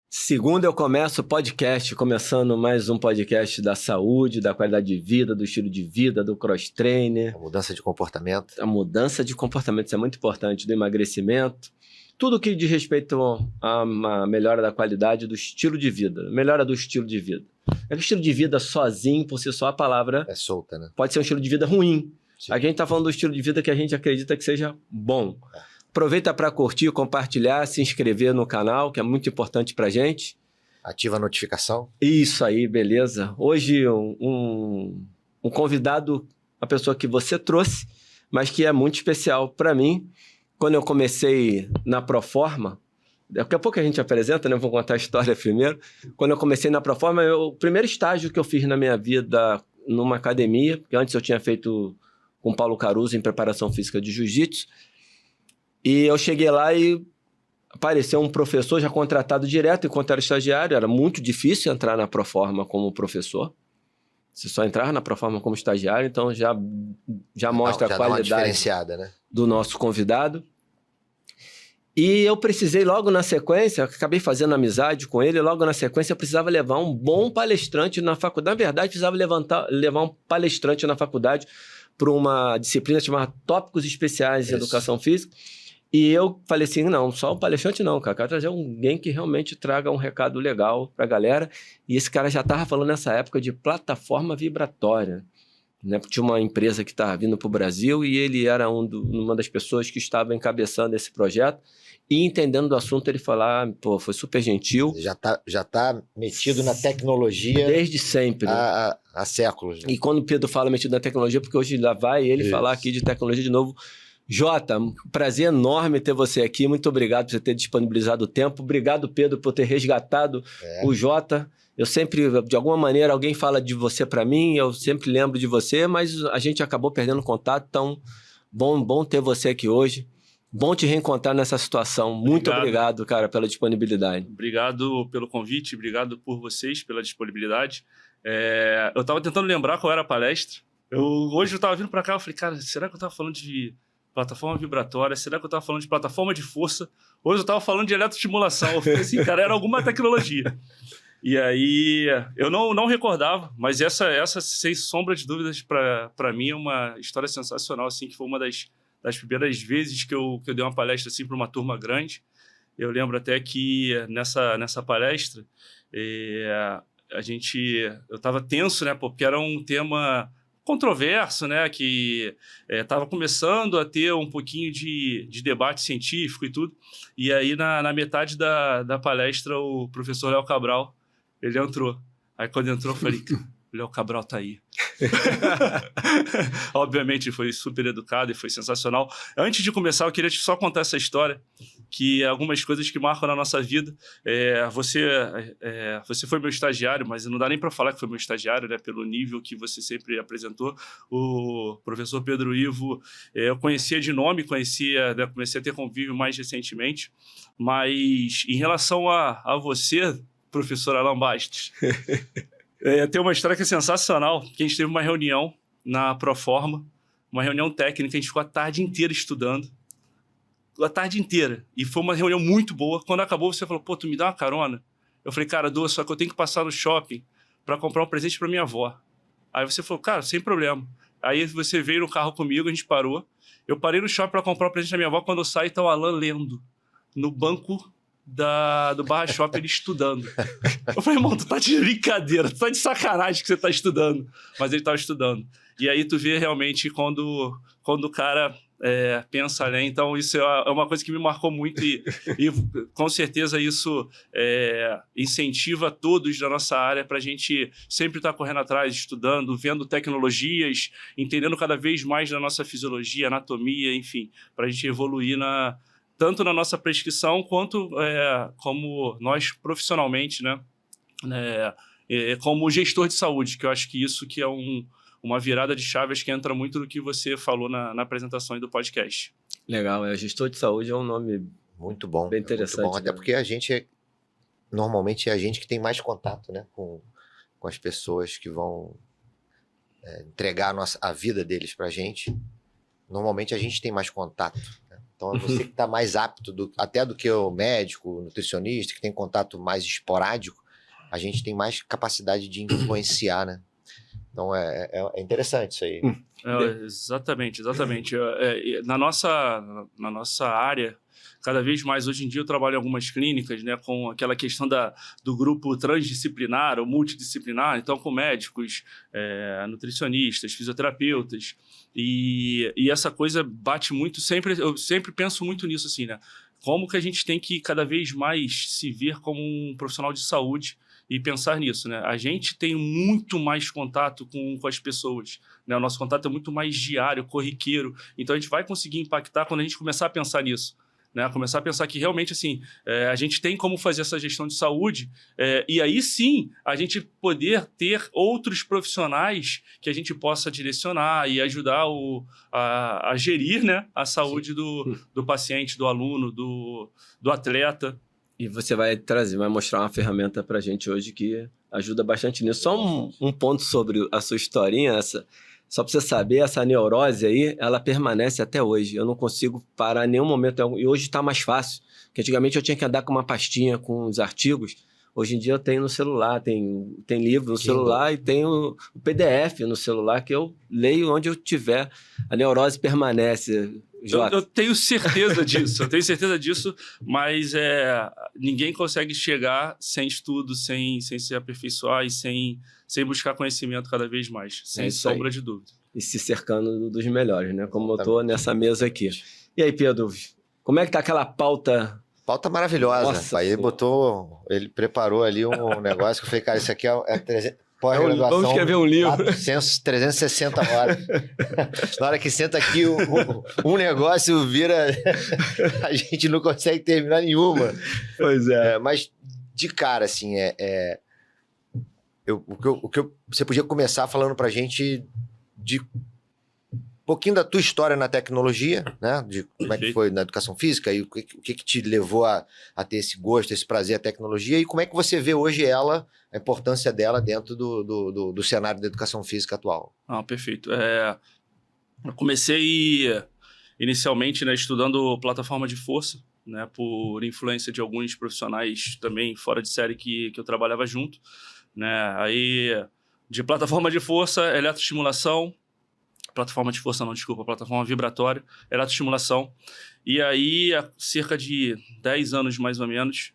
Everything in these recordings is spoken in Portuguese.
Segunda eu começo o podcast, começando mais um podcast da saúde, da qualidade de vida, do estilo de vida, do cross-trainer. A mudança de comportamento. A mudança de comportamento, isso é muito importante, do emagrecimento. Tudo que diz respeito a uma melhora da qualidade do estilo de vida, melhora do estilo de vida. É que o estilo de vida sozinho, por si só, a palavra É solta, né? pode ser um estilo de vida ruim. Sim. Aqui a gente está falando do estilo de vida que a gente acredita que seja bom. Aproveita para curtir, compartilhar, se inscrever no canal, que é muito importante para a gente. Ativa a notificação. Isso aí, beleza. Hoje um convidado, uma pessoa que você trouxe, mas que é muito especial para mim. Quando eu comecei na Proforma, daqui a pouco a gente apresenta, né? Vou contar a história primeiro. Quando eu comecei na Proforma, o primeiro estágio que eu fiz na minha vida numa academia, porque antes eu tinha feito com Paulo Caruso em preparação física de jiu-jitsu, e eu cheguei lá e apareceu um professor já contratado direto enquanto era estagiário. Era muito difícil entrar na Proforma como professor. Você só entrava na Proforma como estagiário, então já mostra a qualidade diferenciada, né? do nosso convidado. E eu precisei logo na sequência, acabei fazendo amizade com ele, logo na sequência eu precisava levar um bom palestrante na faculdade. Na verdade, precisava levar um palestrante na faculdade para uma disciplina chamada Tópicos Especiais em Educação Física. E eu falei assim, não, só o palestrante não, cara. Quero trazer alguém que realmente traga um recado legal pra galera. E esse cara já estava falando nessa época de plataforma vibratória, né? Tinha uma empresa que estava vindo para o Brasil e ele era uma das pessoas que estava encabeçando esse projeto. E entendendo do assunto, ele falou, pô, foi super gentil. Já tá metido na tecnologia. Desde sempre. Há séculos. Né? E quando o Pedro fala metido na tecnologia, porque hoje lá vai ele falar aqui de tecnologia de novo. Jota, prazer enorme ter você aqui. Muito obrigado por você ter disponibilizado o tempo. Obrigado, Pedro, por ter resgatado o Jota. Eu sempre, de alguma maneira, alguém fala de você para mim, eu sempre lembro de você, mas a gente acabou perdendo contato, então bom ter você aqui hoje. Bom te reencontrar nessa situação. Muito obrigado, cara, pela disponibilidade. Obrigado pelo convite, obrigado por vocês, pela disponibilidade. Eu estava tentando lembrar qual era a palestra. Hoje eu estava vindo para cá, eu falei, cara, será que eu estava falando de plataforma vibratória? Será que eu estava falando de plataforma de força? Hoje eu estava falando de eletroestimulação. Eu falei assim, cara, era alguma tecnologia. E aí, eu não recordava, mas essa sem sombra de dúvidas, para mim, é uma história sensacional, assim, que foi uma das primeiras vezes que eu dei uma palestra assim, para uma turma grande. Eu lembro até que nessa palestra, eu estava tenso, né, porque era um tema controverso, né, que estava começando a ter um pouquinho de debate científico e tudo. E aí, na metade da palestra, o professor Léo Cabral, ele entrou. Aí, quando entrou, eu falei, o Léo Cabral tá aí. Obviamente, foi super educado e foi sensacional. Antes de começar, eu queria só contar essa história, que algumas coisas que marcam na nossa vida. Você foi meu estagiário, mas não dá nem para falar que foi meu estagiário, né, pelo nível que você sempre apresentou. O professor Pedro Ivo, eu conhecia de nome, comecei a ter convívio mais recentemente, mas em relação a você, professor Alan Bastos, tem uma história que é sensacional, que a gente teve uma reunião na Proforma, uma reunião técnica, a gente ficou a tarde inteira estudando, a tarde inteira, e foi uma reunião muito boa. Quando acabou, você falou, pô, tu me dá uma carona? Eu falei, cara, dou, só que eu tenho que passar no shopping para comprar um presente para minha avó. Aí você falou, cara, sem problema. Aí você veio no carro comigo, a gente parou, eu parei no shopping para comprar um presente da minha avó, quando eu saí, tá o Alan lendo, no banco do Barra Shopping, ele estudando. Eu falei, irmão, tu tá de brincadeira, tu tá de sacanagem que você tá estudando. Mas ele tava estudando. E aí tu vê realmente quando o cara pensa além. Então isso é uma coisa que me marcou muito e com certeza isso incentiva todos da nossa área para a gente sempre estar correndo atrás, estudando, vendo tecnologias, entendendo cada vez mais da nossa fisiologia, anatomia, enfim, para a gente evoluir tanto na nossa prescrição quanto como nós profissionalmente, né? Como gestor de saúde, que eu acho que isso que é uma virada de chaves que entra muito no que você falou na apresentação aí do podcast. Legal, gestor de saúde é um nome muito bom, bem interessante. Muito bom, até porque a gente normalmente é a gente que tem mais contato, né, com as pessoas que vão entregar a vida deles pra gente. Normalmente a gente tem mais contato, né? Então, é você que está mais apto, até do que o médico, o nutricionista, que tem contato mais esporádico, a gente tem mais capacidade de influenciar, né? Então, é interessante isso aí. Exatamente. Na nossa área, cada vez mais, hoje em dia eu trabalho em algumas clínicas, né, com aquela questão do grupo transdisciplinar ou multidisciplinar, então com médicos, nutricionistas, fisioterapeutas, e essa coisa bate muito, eu sempre penso muito nisso, assim, né? Como que a gente tem que cada vez mais se ver como um profissional de saúde e pensar nisso, né? A gente tem muito mais contato com as pessoas, né? O nosso contato é muito mais diário, corriqueiro, então a gente vai conseguir impactar quando a gente começar a pensar nisso, né? Começar a pensar que realmente assim, a gente tem como fazer essa gestão de saúde, e aí sim a gente poder ter outros profissionais que a gente possa direcionar e ajudar a gerir, né, a saúde do paciente, do aluno, do atleta. E você vai mostrar uma ferramenta pra gente hoje que ajuda bastante nisso. Só um ponto sobre a sua historinha, só pra você saber, essa neurose aí, ela permanece até hoje. Eu não consigo parar em nenhum momento. E hoje tá mais fácil. Porque antigamente eu tinha que andar com uma pastinha com os artigos. Hoje em dia eu tenho no celular, tem livro no celular e tenho o PDF no celular que eu leio onde eu tiver. A neurose permanece. Eu tenho certeza disso, mas ninguém consegue chegar sem estudo, sem se aperfeiçoar e sem buscar conhecimento cada vez mais, sem sombra de dúvida. E se cercando dos melhores, né? Como eu tô nessa mesa aqui. E aí, Pedro, como é que tá aquela pauta? Pauta maravilhosa. Nossa, ele preparou ali um negócio que eu falei, cara, isso aqui é 300... Vamos escrever um livro. 360 horas. Na hora que senta aqui, um negócio vira... A gente não consegue terminar nenhuma. Pois é. Mas, de cara, assim, você podia começar falando pra gente de um pouquinho da tua história na tecnologia, né? De como é que foi na educação física e o que te levou a ter esse gosto, esse prazer à tecnologia e como é que você vê hoje a importância dela dentro do cenário da educação física atual. Perfeito. Eu comecei inicialmente, né, estudando plataforma de força, né, por influência de alguns profissionais também fora de série que eu trabalhava junto, né? Aí, de plataforma de força, eletroestimulação, plataforma vibratória, eletroestimulação. E aí, há cerca de 10 anos, mais ou menos,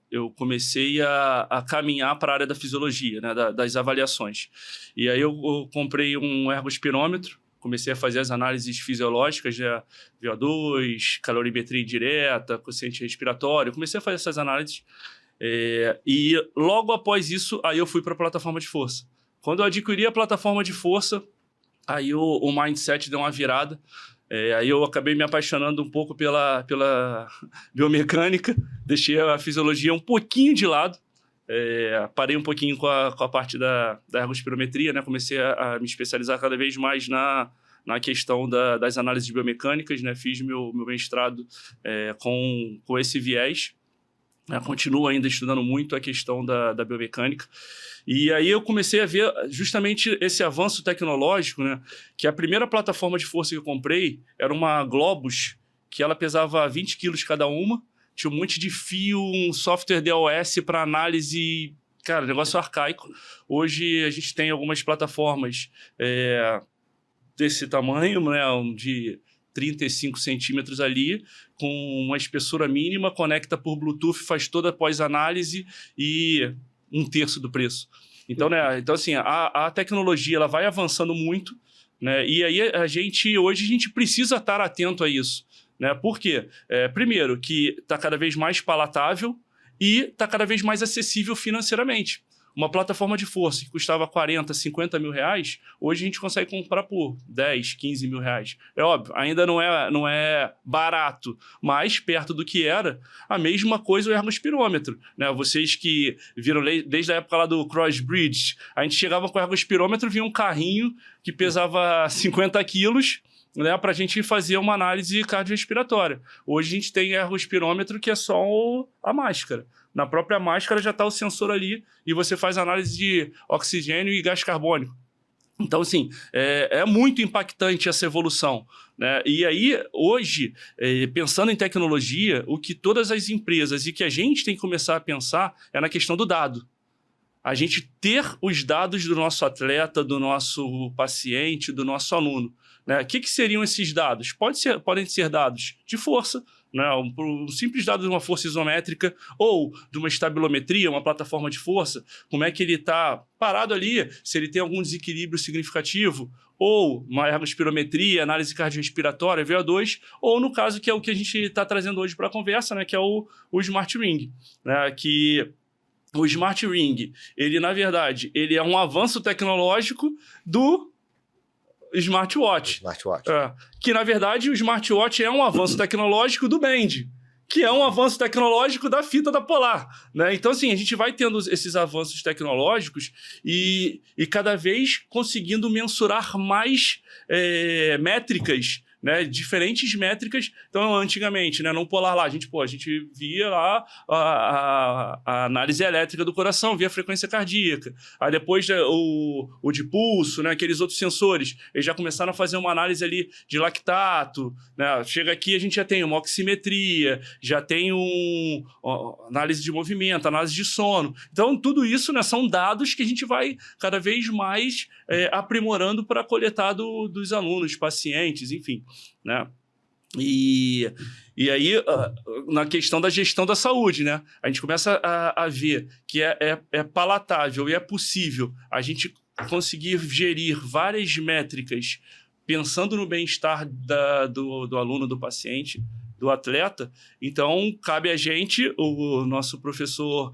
eu comecei a caminhar para a área da fisiologia, né, das avaliações. E aí eu comprei um ergospirômetro, comecei a fazer as análises fisiológicas, né, VO2, calorimetria indireta, quociente respiratório, comecei a fazer essas análises. E logo após isso, aí eu fui para a plataforma de força. Quando eu adquiri a plataforma de força, aí o mindset deu uma virada. Aí eu acabei me apaixonando um pouco pela biomecânica, deixei a fisiologia um pouquinho de lado, parei um pouquinho com a parte da ergospirometria, né? Comecei a me especializar cada vez mais na questão das análises biomecânicas, né? Fiz meu mestrado com esse viés. Continuo ainda estudando muito a questão da biomecânica. E aí eu comecei a ver justamente esse avanço tecnológico, né? Que a primeira plataforma de força que eu comprei era uma Globus, que ela pesava 20 quilos cada uma, tinha um monte de fio, um software DOS para análise, cara, negócio arcaico. Hoje a gente tem algumas plataformas desse tamanho, né? De 35 centímetros ali, com uma espessura mínima, conecta por Bluetooth, faz toda a pós-análise e 1/3 do preço. Então, né, assim, a tecnologia ela vai avançando muito, né, e aí hoje a gente precisa estar atento a isso. Né? Por quê? Primeiro, que está cada vez mais palatável e está cada vez mais acessível financeiramente. Uma plataforma de força que custava 40, 50 mil reais, hoje a gente consegue comprar por 10, 15 mil reais. É óbvio, ainda não é barato, mas perto do que era, a mesma coisa o ergospirômetro. Né? Vocês que viram desde a época lá do Crossbridge, a gente chegava com o ergospirômetro, vinha um carrinho que pesava 50 quilos, né, para a gente fazer uma análise cardiorrespiratória. Hoje a gente tem ergospirômetro que é só a máscara. Na própria máscara já está o sensor ali e você faz análise de oxigênio e gás carbônico. Então, assim, é muito impactante essa evolução, né? E aí, hoje, pensando em tecnologia, o que todas as empresas e que a gente tem que começar a pensar é na questão do dado. A gente ter os dados do nosso atleta, do nosso paciente, do nosso aluno, né? O que seriam esses dados? Podem ser dados de força, né? Um simples dado de uma força isométrica ou de uma estabilometria, uma plataforma de força, como é que ele está parado ali, se ele tem algum desequilíbrio significativo, ou uma ergospirometria, análise cardiorrespiratória, VO2, ou no caso que é o que a gente está trazendo hoje para a conversa, né? Que é o Smart Ring, né? Que o Smart Ring, ele, na verdade, ele é um avanço tecnológico do smartwatch. Que, na verdade, o smartwatch é um avanço tecnológico do Band, que é um avanço tecnológico da fita da Polar, né? Então, assim, a gente vai tendo esses avanços tecnológicos e cada vez conseguindo mensurar mais métricas, né, diferentes métricas. Então, antigamente, né, no Polar lá, a gente via lá a análise elétrica do coração, via a frequência cardíaca. Aí depois o de pulso, né, aqueles outros sensores, eles já começaram a fazer uma análise ali de lactato, né? Chega aqui, a gente já tem uma oximetria, já tem análise de movimento, análise de sono. Então, tudo isso, né, são dados que a gente vai cada vez mais aprimorando para coletar dos alunos, pacientes, enfim, né? E aí, na questão da gestão da saúde, né? A gente começa a ver que é palatável e é possível a gente conseguir gerir várias métricas pensando no bem-estar do aluno, do paciente, do atleta. Então, cabe a gente, o nosso professor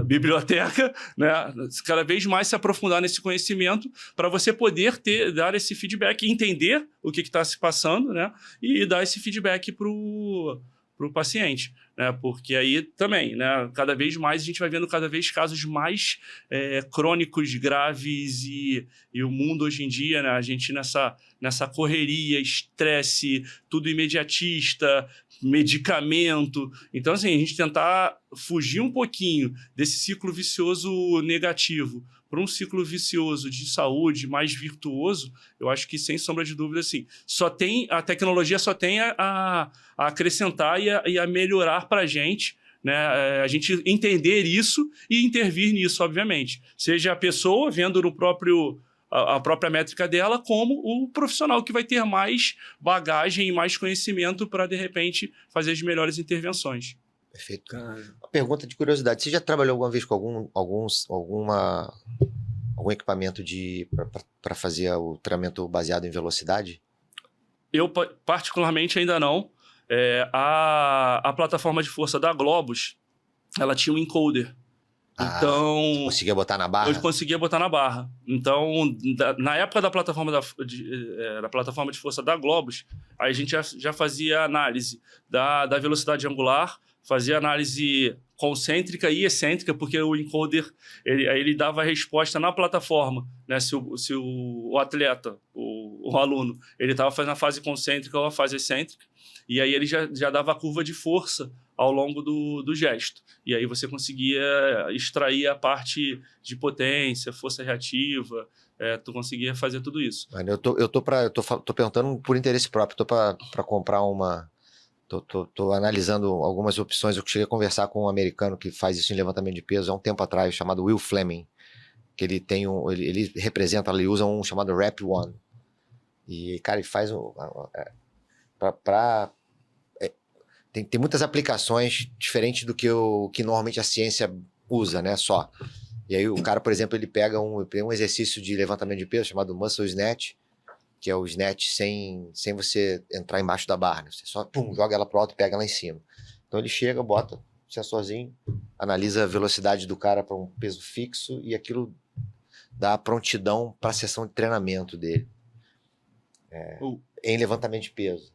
biblioteca, né, cada vez mais se aprofundar nesse conhecimento para você poder dar esse feedback, entender o que está se passando, né, e dar esse feedback para o paciente, né? Porque aí também, né, cada vez mais a gente vai vendo cada vez casos mais crônicos, graves e o mundo hoje em dia, né, a gente nessa correria, estresse, tudo imediatista, medicamento. Então, assim, a gente tentar fugir um pouquinho desse ciclo vicioso negativo para um ciclo vicioso de saúde mais virtuoso, eu acho que, sem sombra de dúvida, assim, a tecnologia só tem a acrescentar e a melhorar para a gente, né? A gente entender isso e intervir nisso, obviamente. Seja a pessoa vendo a própria métrica dela, como o profissional que vai ter mais bagagem e mais conhecimento para, de repente, fazer as melhores intervenções. Perfeito. Uma pergunta de curiosidade. Você já trabalhou alguma vez com algum equipamento para fazer o treinamento baseado em velocidade? Eu, particularmente, ainda não. A plataforma de força da Globus, ela tinha um encoder. Então, você conseguia botar na barra? Eu conseguia botar na barra. Então, na época da plataforma de força da Globus, a gente já fazia análise da velocidade angular, fazia análise concêntrica e excêntrica, porque o encoder ele dava a resposta na plataforma, né? Se o atleta, o aluno, ele estava fazendo a fase concêntrica ou a fase excêntrica, e aí ele já dava a curva de força ao longo do gesto. E aí você conseguia extrair a parte de potência, força reativa, tu conseguia fazer tudo isso. Mano, eu tô perguntando por interesse próprio, tô para comprar uma... Tô analisando algumas opções. Eu cheguei a conversar com um americano que faz isso em levantamento de peso há um tempo atrás, chamado Will Fleming, que ele tem ele representa, ele usa um chamado Rep One. E, cara, ele faz tem muitas aplicações diferentes do que normalmente a ciência usa, né, só. E aí o cara, por exemplo, ele pega um exercício de levantamento de peso chamado Muscle Snatch, que é o snatch sem você entrar embaixo da barra, né? Você só joga ela pro alto e pega ela em cima. Então ele chega, bota o sensorzinho, analisa a velocidade do cara para um peso fixo e aquilo dá a prontidão para a sessão de treinamento dele. Em levantamento de peso.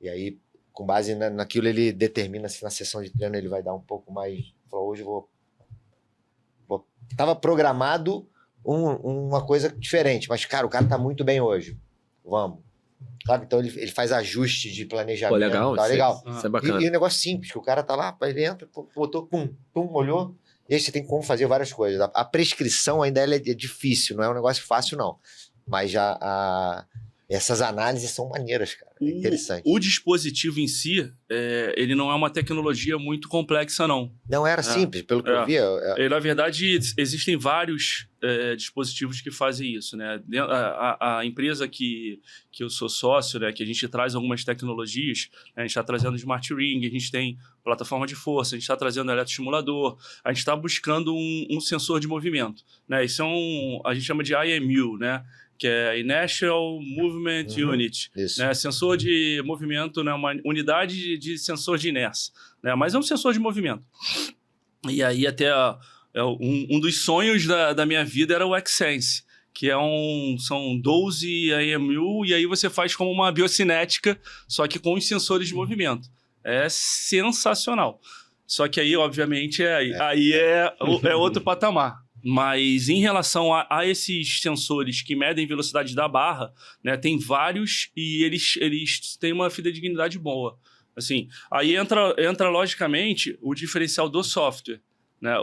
E aí, com base naquilo, ele determina se na sessão de treino ele vai dar um pouco mais... Falou, hoje eu vou... Tava programado uma coisa diferente, mas, cara, o cara tá muito bem hoje. Vamos. Sabe? Então ele faz ajuste de planejamento. Pô, legal. Tá legal. Isso é bacana. E um negócio simples, que o cara tá lá, ele entra, botou, pum, olhou, E aí você tem como fazer várias coisas. A prescrição ainda é difícil, não é um negócio fácil, não. Mas já essas análises são maneiras, cara. É interessante. O dispositivo em si, ele não é uma tecnologia muito complexa, não. Não era simples, pelo que eu vi. Na verdade, existem vários dispositivos que fazem isso, né? A empresa que eu sou sócio, né, que a gente traz algumas tecnologias, né, a gente está trazendo Smart Ring, a gente tem plataforma de força, a gente está trazendo eletroestimulador, a gente está buscando um sensor de movimento, né? Isso a gente chama de IMU, né? Que é Inertial Movement Unit, né? Sensor de movimento, né? Uma unidade de sensor de inércia, né? Mas é um sensor de movimento. E aí até um dos sonhos da minha vida era o Xsense, que são 12 IMU, e aí você faz como uma biocinética, só que com os sensores de movimento. É sensacional. Só que aí, obviamente, aí é outro patamar. Mas em relação a esses sensores que medem velocidade da barra, né, tem vários e eles têm uma fidedignidade boa. Assim, aí entra logicamente o diferencial do software, né?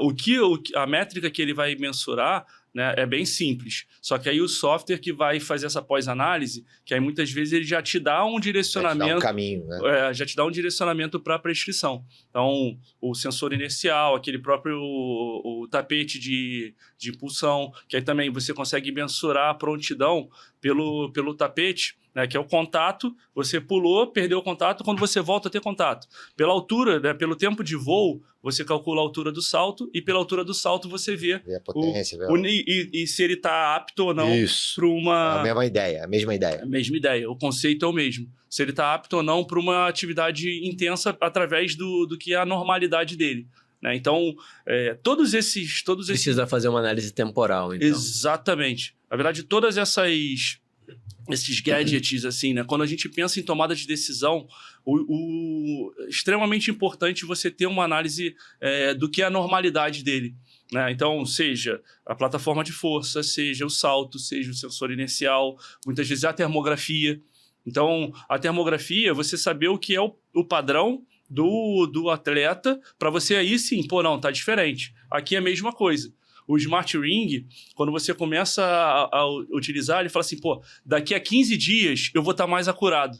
A métrica que ele vai mensurar, né, é bem simples. Só que aí o software que vai fazer essa pós-análise, que aí muitas vezes ele já te dá um direcionamento. Já te dá um caminho, né? Já te dá um direcionamento para a prescrição. Então, o sensor inercial, aquele próprio o tapete de impulsão, que aí também você consegue mensurar a prontidão pelo tapete, né, que é o contato, você pulou, perdeu o contato, quando você volta a ter contato. Pela altura, né, pelo tempo de voo, você calcula a altura do salto, e pela altura do salto você vê a potência, e se ele está apto ou não para uma... A mesma ideia. A mesma ideia, o conceito é o mesmo. Se ele está apto ou não para uma atividade intensa através do que é a normalidade dele. Né? Então, todos esses... Precisa fazer uma análise temporal, então. Exatamente. Na verdade, todas esses gadgets, assim, né? Quando a gente pensa em tomada de decisão, extremamente importante você ter uma análise do que é a normalidade dele. Né? Então, seja a plataforma de força, seja o salto, seja o sensor inercial, muitas vezes a termografia. Então, a termografia, você saber o que é o padrão do atleta, para você aí sim, não, tá diferente. Aqui é a mesma coisa. O Smart Ring, quando você começa a utilizar, ele fala assim, daqui a 15 dias eu vou estar mais acurado.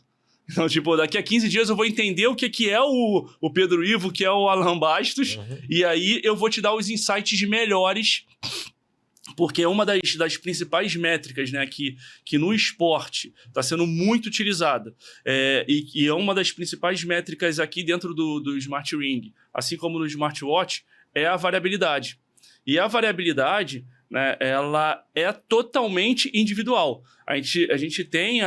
Então, daqui a 15 dias eu vou entender o que é o Pedro Ivo, o que é o Alan Bastos, e aí eu vou te dar os insights melhores, porque é uma das principais métricas, né, que no esporte está sendo muito utilizada, e é uma das principais métricas aqui dentro do Smart Ring, assim como no Smartwatch, é a variabilidade. E a variabilidade, né, ela é totalmente individual. A gente tem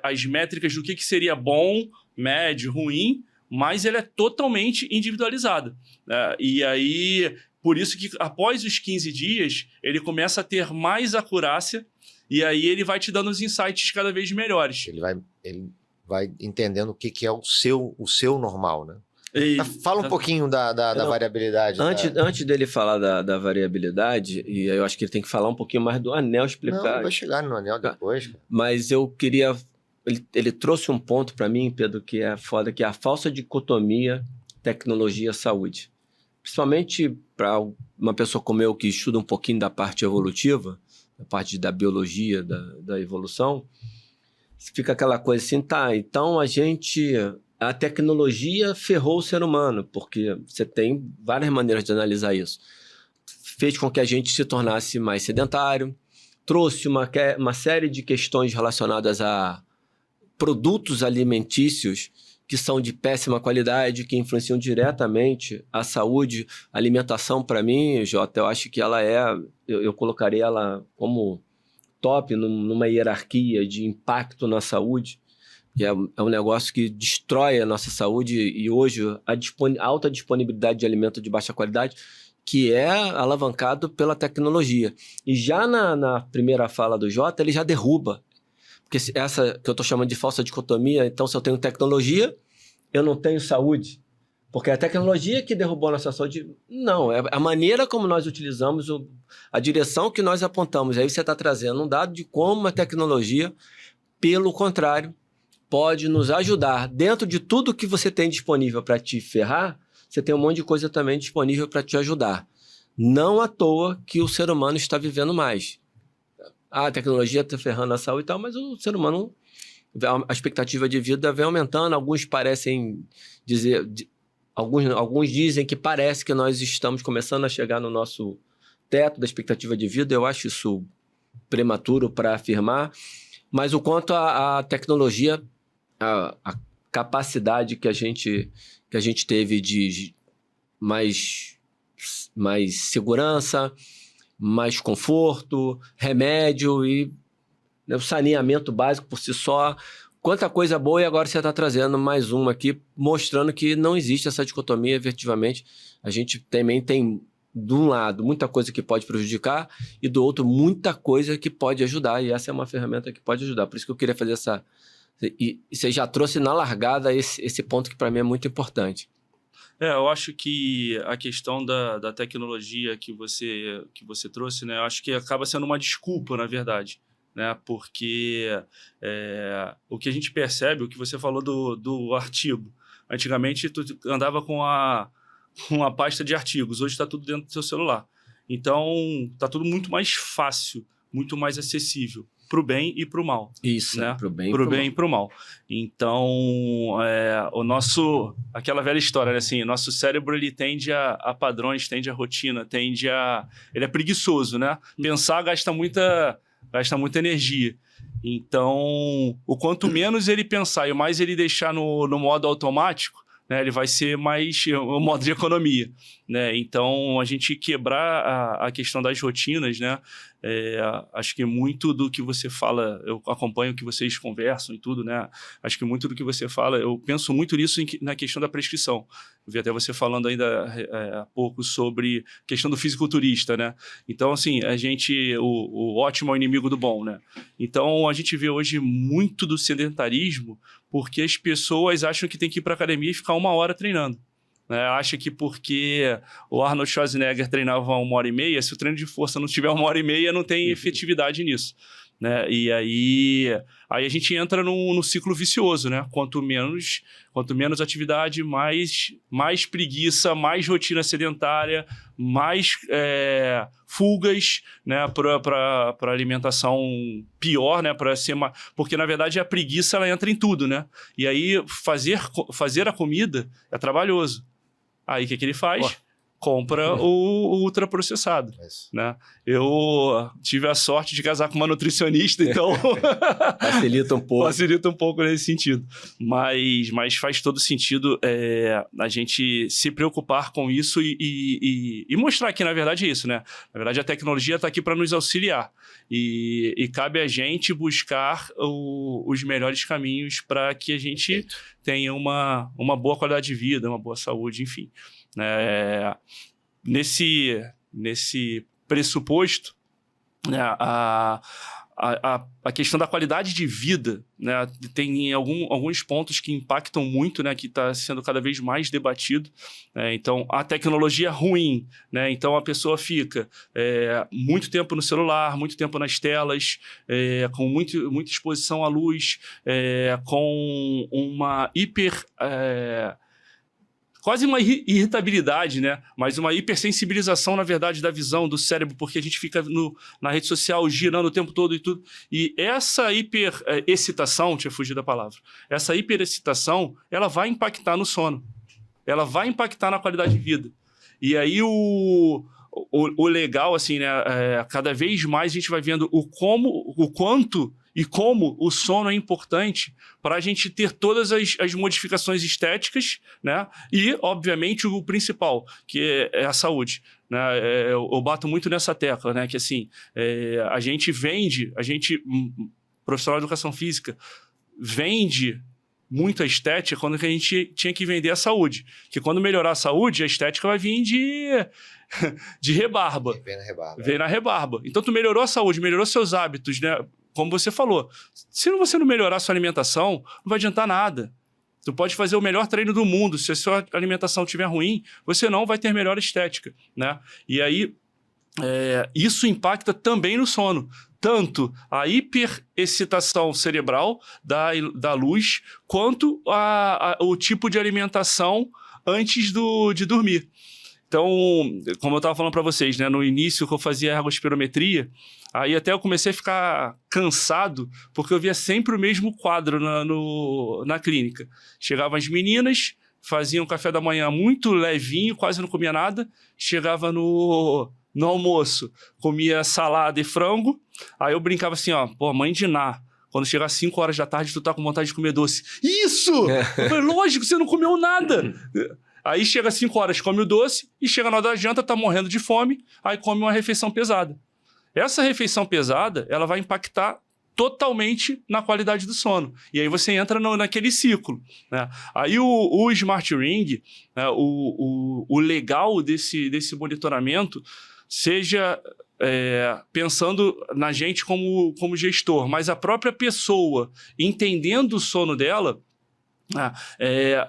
as métricas do que seria bom, médio, ruim, mas ela é totalmente individualizada. Né? E aí, por isso que após os 15 dias, ele começa a ter mais acurácia e aí ele vai te dando os insights cada vez melhores. Ele vai entendendo o que é o seu normal, né? Fala um pouquinho da variabilidade. Antes dele falar da variabilidade, e eu acho que ele tem que falar um pouquinho mais do anel explicar. Não, vai chegar no anel depois. Cara. Mas eu queria... Ele trouxe um ponto para mim, Pedro, que é foda, que é a falsa dicotomia tecnologia-saúde. Principalmente para uma pessoa como eu, que estuda um pouquinho da parte evolutiva, da parte da biologia, da evolução, fica aquela coisa assim, então a tecnologia ferrou o ser humano, porque você tem várias maneiras de analisar isso. Fez com que a gente se tornasse mais sedentário, trouxe uma série de questões relacionadas a produtos alimentícios que são de péssima qualidade, que influenciam diretamente a saúde. A alimentação, para mim, Jota, eu acho que ela eu colocaria ela como top numa hierarquia de impacto na saúde. Que é um negócio que destrói a nossa saúde, e hoje a alta disponibilidade de alimento de baixa qualidade, que é alavancado pela tecnologia. E já na primeira fala do Jota, ele já derruba. Porque essa que eu estou chamando de falsa dicotomia, então se eu tenho tecnologia, eu não tenho saúde. Porque é a tecnologia que derrubou a nossa saúde. Não, é a maneira como nós utilizamos, a direção que nós apontamos. Aí você está trazendo um dado de como a tecnologia, pelo contrário, pode nos ajudar. Dentro de tudo que você tem disponível para te ferrar, você tem um monte de coisa também disponível para te ajudar. Não à toa que o ser humano está vivendo mais. A tecnologia está ferrando a saúde e tal, mas o ser humano, a expectativa de vida vem aumentando. Alguns parecem dizer, alguns dizem que parece que nós estamos começando a chegar no nosso teto da expectativa de vida. Eu acho isso prematuro para afirmar, mas o quanto a tecnologia, a capacidade que a gente teve de mais segurança, mais conforto, remédio e, né, o saneamento básico por si só. Quanta coisa boa, e agora você está trazendo mais uma aqui, mostrando que não existe essa dicotomia, efetivamente. A gente também tem, de um lado, muita coisa que pode prejudicar e do outro, muita coisa que pode ajudar. E essa é uma ferramenta que pode ajudar. Por isso que eu queria fazer essa... E você já trouxe na largada esse ponto que para mim é muito importante. Eu acho que a questão da tecnologia que você trouxe, né, eu acho que acaba sendo uma desculpa, na verdade, né, porque o que a gente percebe, o que você falou do artigo, antigamente tu andava com uma pasta de artigos, hoje está tudo dentro do seu celular. Então, está tudo muito mais fácil, muito mais acessível, para o bem e para o mal. Isso, né? Para o bem e para o mal. Então, aquela velha história, né? Assim, nosso cérebro ele tende a padrões, tende a rotina, ele é preguiçoso, né? Pensar gasta muita energia. Então, o quanto menos ele pensar e mais ele deixar no modo automático, né, ele vai ser mais o modo de economia, né? Então, a gente quebrar a questão das rotinas, né? Acho que muito do que você fala, eu acompanho o que vocês conversam e tudo, né? Acho que muito do que você fala, eu penso muito nisso na questão da prescrição. Eu vi até você falando ainda há pouco sobre a questão do fisiculturista, né? Então, assim, o ótimo é o inimigo do bom, né? Então, a gente vê hoje muito do sedentarismo porque as pessoas acham que tem que ir para a academia e ficar 1 hora treinando. Acha que porque o Arnold Schwarzenegger treinava 1h30, se o treino de força não tiver 1h30, não tem efetividade nisso. Né? E aí a gente entra no ciclo vicioso, né? Quanto menos atividade, mais preguiça, mais rotina sedentária, mais fugas, né? Para alimentação pior, né? Porque, na verdade, a preguiça ela entra em tudo, né? E aí fazer a comida é trabalhoso. Aí o que ele faz? Compra o ultraprocessado, né? Eu tive a sorte de casar com uma nutricionista, então... Facilita um pouco. Facilita um pouco nesse sentido. Mas faz todo sentido a gente se preocupar com isso e mostrar que, na verdade, é isso, né? Na verdade, a tecnologia está aqui para nos auxiliar. E cabe a gente buscar os melhores caminhos para que a gente tenha uma boa qualidade de vida, uma boa saúde, enfim. Nesse pressuposto, né, a questão da qualidade de vida, né, tem alguns pontos que impactam muito, né, que está sendo cada vez mais debatido. Então, a tecnologia é ruim, né, então a pessoa fica muito tempo no celular, muito tempo nas telas, com muita exposição à luz, com uma quase uma irritabilidade, né? Mas uma hipersensibilização, na verdade, da visão do cérebro, porque a gente fica na rede social girando o tempo todo e tudo. E essa hiperexcitação, tinha fugido da palavra, essa hiperexcitação, ela vai impactar no sono. Ela vai impactar na qualidade de vida. E aí o legal, assim, né? Cada vez mais a gente vai vendo o quanto e como o sono é importante para a gente ter todas as modificações estéticas, né? E, obviamente, o principal, que é a saúde. Né? Eu bato muito nessa tecla, né? Que assim, a gente profissional de educação física, vende muito a estética quando a gente tinha que vender a saúde. Que quando melhorar a saúde, a estética vai vir de rebarba. Vem na rebarba. Então, tu melhorou a saúde, melhorou seus hábitos, né? Como você falou, se você não melhorar a sua alimentação, não vai adiantar nada. Tu pode fazer o melhor treino do mundo, se a sua alimentação estiver ruim, você não vai ter melhor estética, né? E aí, isso impacta também no sono. Tanto a hiperexcitação cerebral da luz, quanto o tipo de alimentação antes de dormir. Então, como eu estava falando para vocês, né, no início que eu fazia ergospirometria, aí até eu comecei a ficar cansado, porque eu via sempre o mesmo quadro na clínica. Chegavam as meninas, faziam café da manhã muito levinho, quase não comia nada, chegava no almoço, comia salada e frango, aí eu brincava assim, ó, pô, mãe de Ná, quando chegar às 5 horas da tarde, tu tá com vontade de comer doce. Isso! Eu falei, lógico, você não comeu nada! Aí chega às 5 horas, come o doce, e chega na hora da janta, tá morrendo de fome, aí come uma refeição pesada. Essa refeição pesada, ela vai impactar totalmente na qualidade do sono. E aí você entra naquele ciclo, né? Aí o Smart Ring, né, o legal desse monitoramento, seja pensando na gente como gestor, mas a própria pessoa entendendo o sono dela,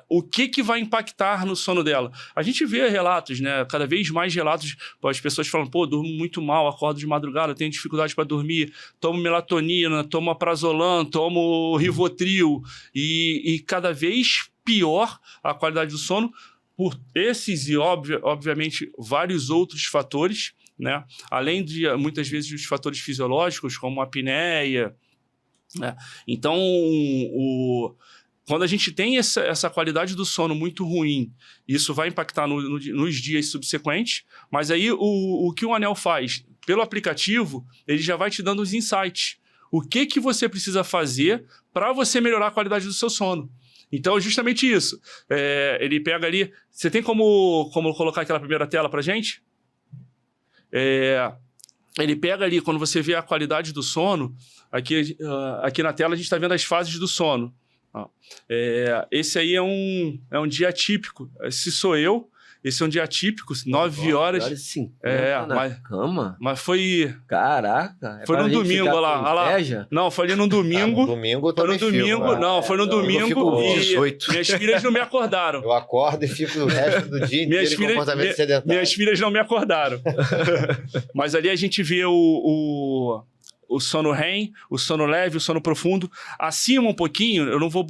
o que vai impactar no sono dela. A gente vê relatos, né? Cada vez mais relatos, as pessoas falam, pô, durmo muito mal, acordo de madrugada, tenho dificuldade para dormir, tomo melatonina, tomo aprazolam, tomo Rivotril, e cada vez pior a qualidade do sono por esses e, obviamente, vários outros fatores, né? Além de, muitas vezes, os fatores fisiológicos, como a apneia, né? Então, quando a gente tem essa qualidade do sono muito ruim, isso vai impactar nos dias subsequentes, mas aí o que o Anel faz? Pelo aplicativo, ele já vai te dando os insights. O que você precisa fazer para você melhorar a qualidade do seu sono? Então, é justamente isso. Ele pega ali... Você tem como colocar aquela primeira tela para a gente? Ele pega ali, quando você vê a qualidade do sono, aqui na tela a gente está vendo as fases do sono. Esse aí é um dia atípico. Esse sou eu. Esse é um dia atípico, 9 horas. 9h50 na cama? Mas foi... Caraca. Foi no domingo, olha lá. Não, foi ali no domingo. No domingo eu também foi no domingo, fico, não, foi no domingo. Eu fico 18. Minhas filhas não me acordaram. Eu acordo e fico o resto do dia inteiro em comportamento sedentário. Minhas filhas não me acordaram. Mas ali a gente vê o sono REM, o sono leve, o sono profundo. Acima um pouquinho, eu não vou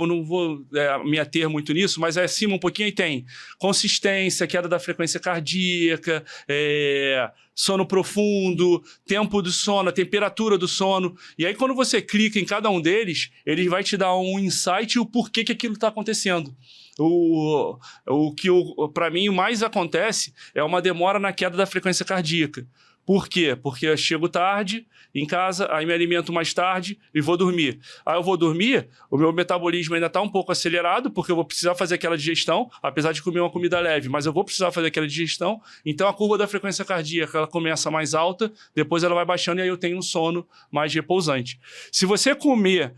me ater muito nisso, mas acima um pouquinho aí tem consistência, queda da frequência cardíaca, sono profundo, tempo do sono, a temperatura do sono. E aí quando você clica em cada um deles, ele vai te dar um insight e o porquê que aquilo está acontecendo. O que para mim mais acontece é uma demora na queda da frequência cardíaca. Por quê? Porque eu chego tarde em casa, aí me alimento mais tarde e vou dormir. Aí eu vou dormir, o meu metabolismo ainda está um pouco acelerado, porque eu vou precisar fazer aquela digestão, apesar de comer uma comida leve, mas eu vou precisar fazer aquela digestão. Então a curva da frequência cardíaca ela começa mais alta, depois ela vai baixando e aí eu tenho um sono mais repousante. Se você comer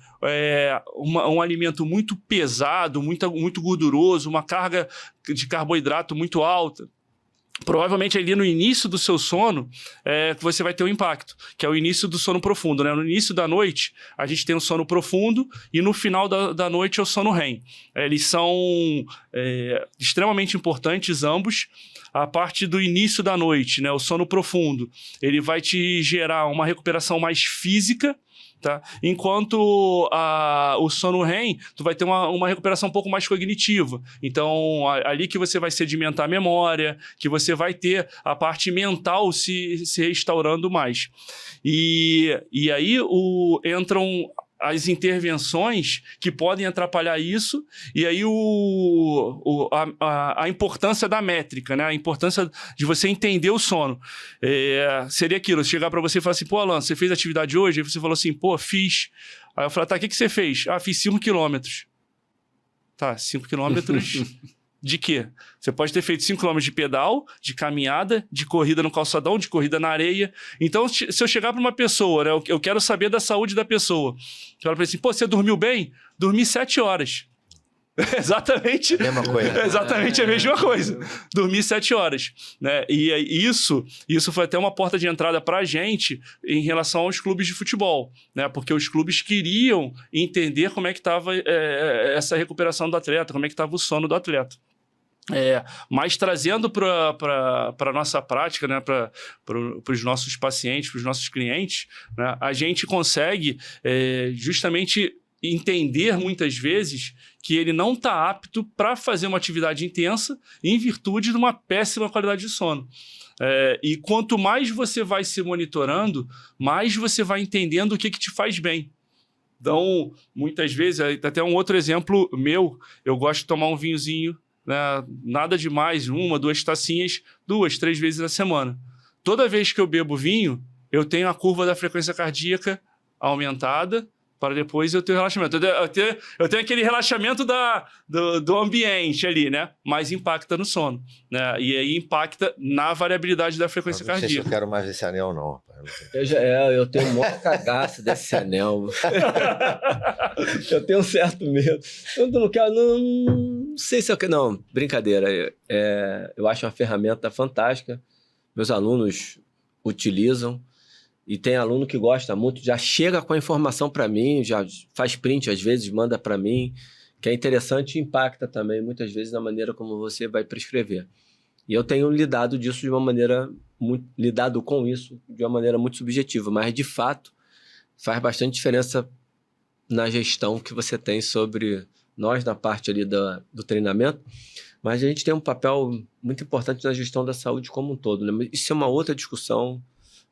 um alimento muito pesado, muito gorduroso, uma carga de carboidrato muito alta, provavelmente ali no início do seu sono você vai ter um impacto, que é o início do sono profundo, né? No início da noite, a gente tem o sono profundo e no final da noite é o sono REM. Eles são extremamente importantes ambos. A parte do início da noite, né? O sono profundo, ele vai te gerar uma recuperação mais física, tá? Enquanto o sono REM, tu vai ter uma recuperação um pouco mais cognitiva. Então, ali que você vai sedimentar a memória, que você vai ter a parte mental se restaurando mais. E aí entram as intervenções que podem atrapalhar isso, e aí a importância da métrica, né? A importância de você entender o sono. Seria aquilo, chegar para você e falar assim, pô, Alan, você fez atividade hoje? Aí você falou assim, pô, fiz. Aí eu falei, tá, o que você fez? Ah, fiz 5 quilômetros. Tá, 5 quilômetros... De quê? Você pode ter feito 5 km de pedal, de caminhada, de corrida no calçadão, de corrida na areia. Então, se eu chegar para uma pessoa, né, eu quero saber da saúde da pessoa. Eu falo assim, pô, você dormiu bem? Dormi 7 horas. Exatamente. Mesma coisa. Exatamente a mesma coisa. Dormir 7 horas. Né? E isso foi até uma porta de entrada para a gente em relação aos clubes de futebol. Né? Porque os clubes queriam entender como é que estava essa recuperação do atleta, como é que estava o sono do atleta. Mas trazendo para a nossa prática, né, para os nossos pacientes, para os nossos clientes, né, a gente consegue justamente entender muitas vezes que ele não está apto para fazer uma atividade intensa em virtude de uma péssima qualidade de sono. E quanto mais você vai se monitorando, mais você vai entendendo o que te faz bem. Então, muitas vezes, até um outro exemplo meu, eu gosto de tomar um vinhozinho, né, nada demais, 1, 2 tacinhas, 2, 3 vezes na semana. Toda vez que eu bebo vinho, eu tenho a curva da frequência cardíaca aumentada, para depois eu ter o relaxamento. Eu tenho aquele relaxamento do ambiente ali, né? Mas impacta no sono, né? E aí impacta na variabilidade da frequência cardíaca. Não sei se eu quero mais esse anel, não. Eu tenho um maior cagaço desse anel. Eu tenho um certo medo. Eu não quero... Não sei se eu quero... Não, brincadeira. Eu acho uma ferramenta fantástica. Meus alunos utilizam. E tem aluno que gosta muito, já chega com a informação para mim, já faz print às vezes, manda para mim, que é interessante e impacta também muitas vezes na maneira como você vai prescrever. E eu tenho lidado com isso de uma maneira muito subjetiva, mas de fato faz bastante diferença na gestão que você tem sobre nós na parte ali do treinamento, mas a gente tem um papel muito importante na gestão da saúde como um todo, né? Isso é uma outra discussão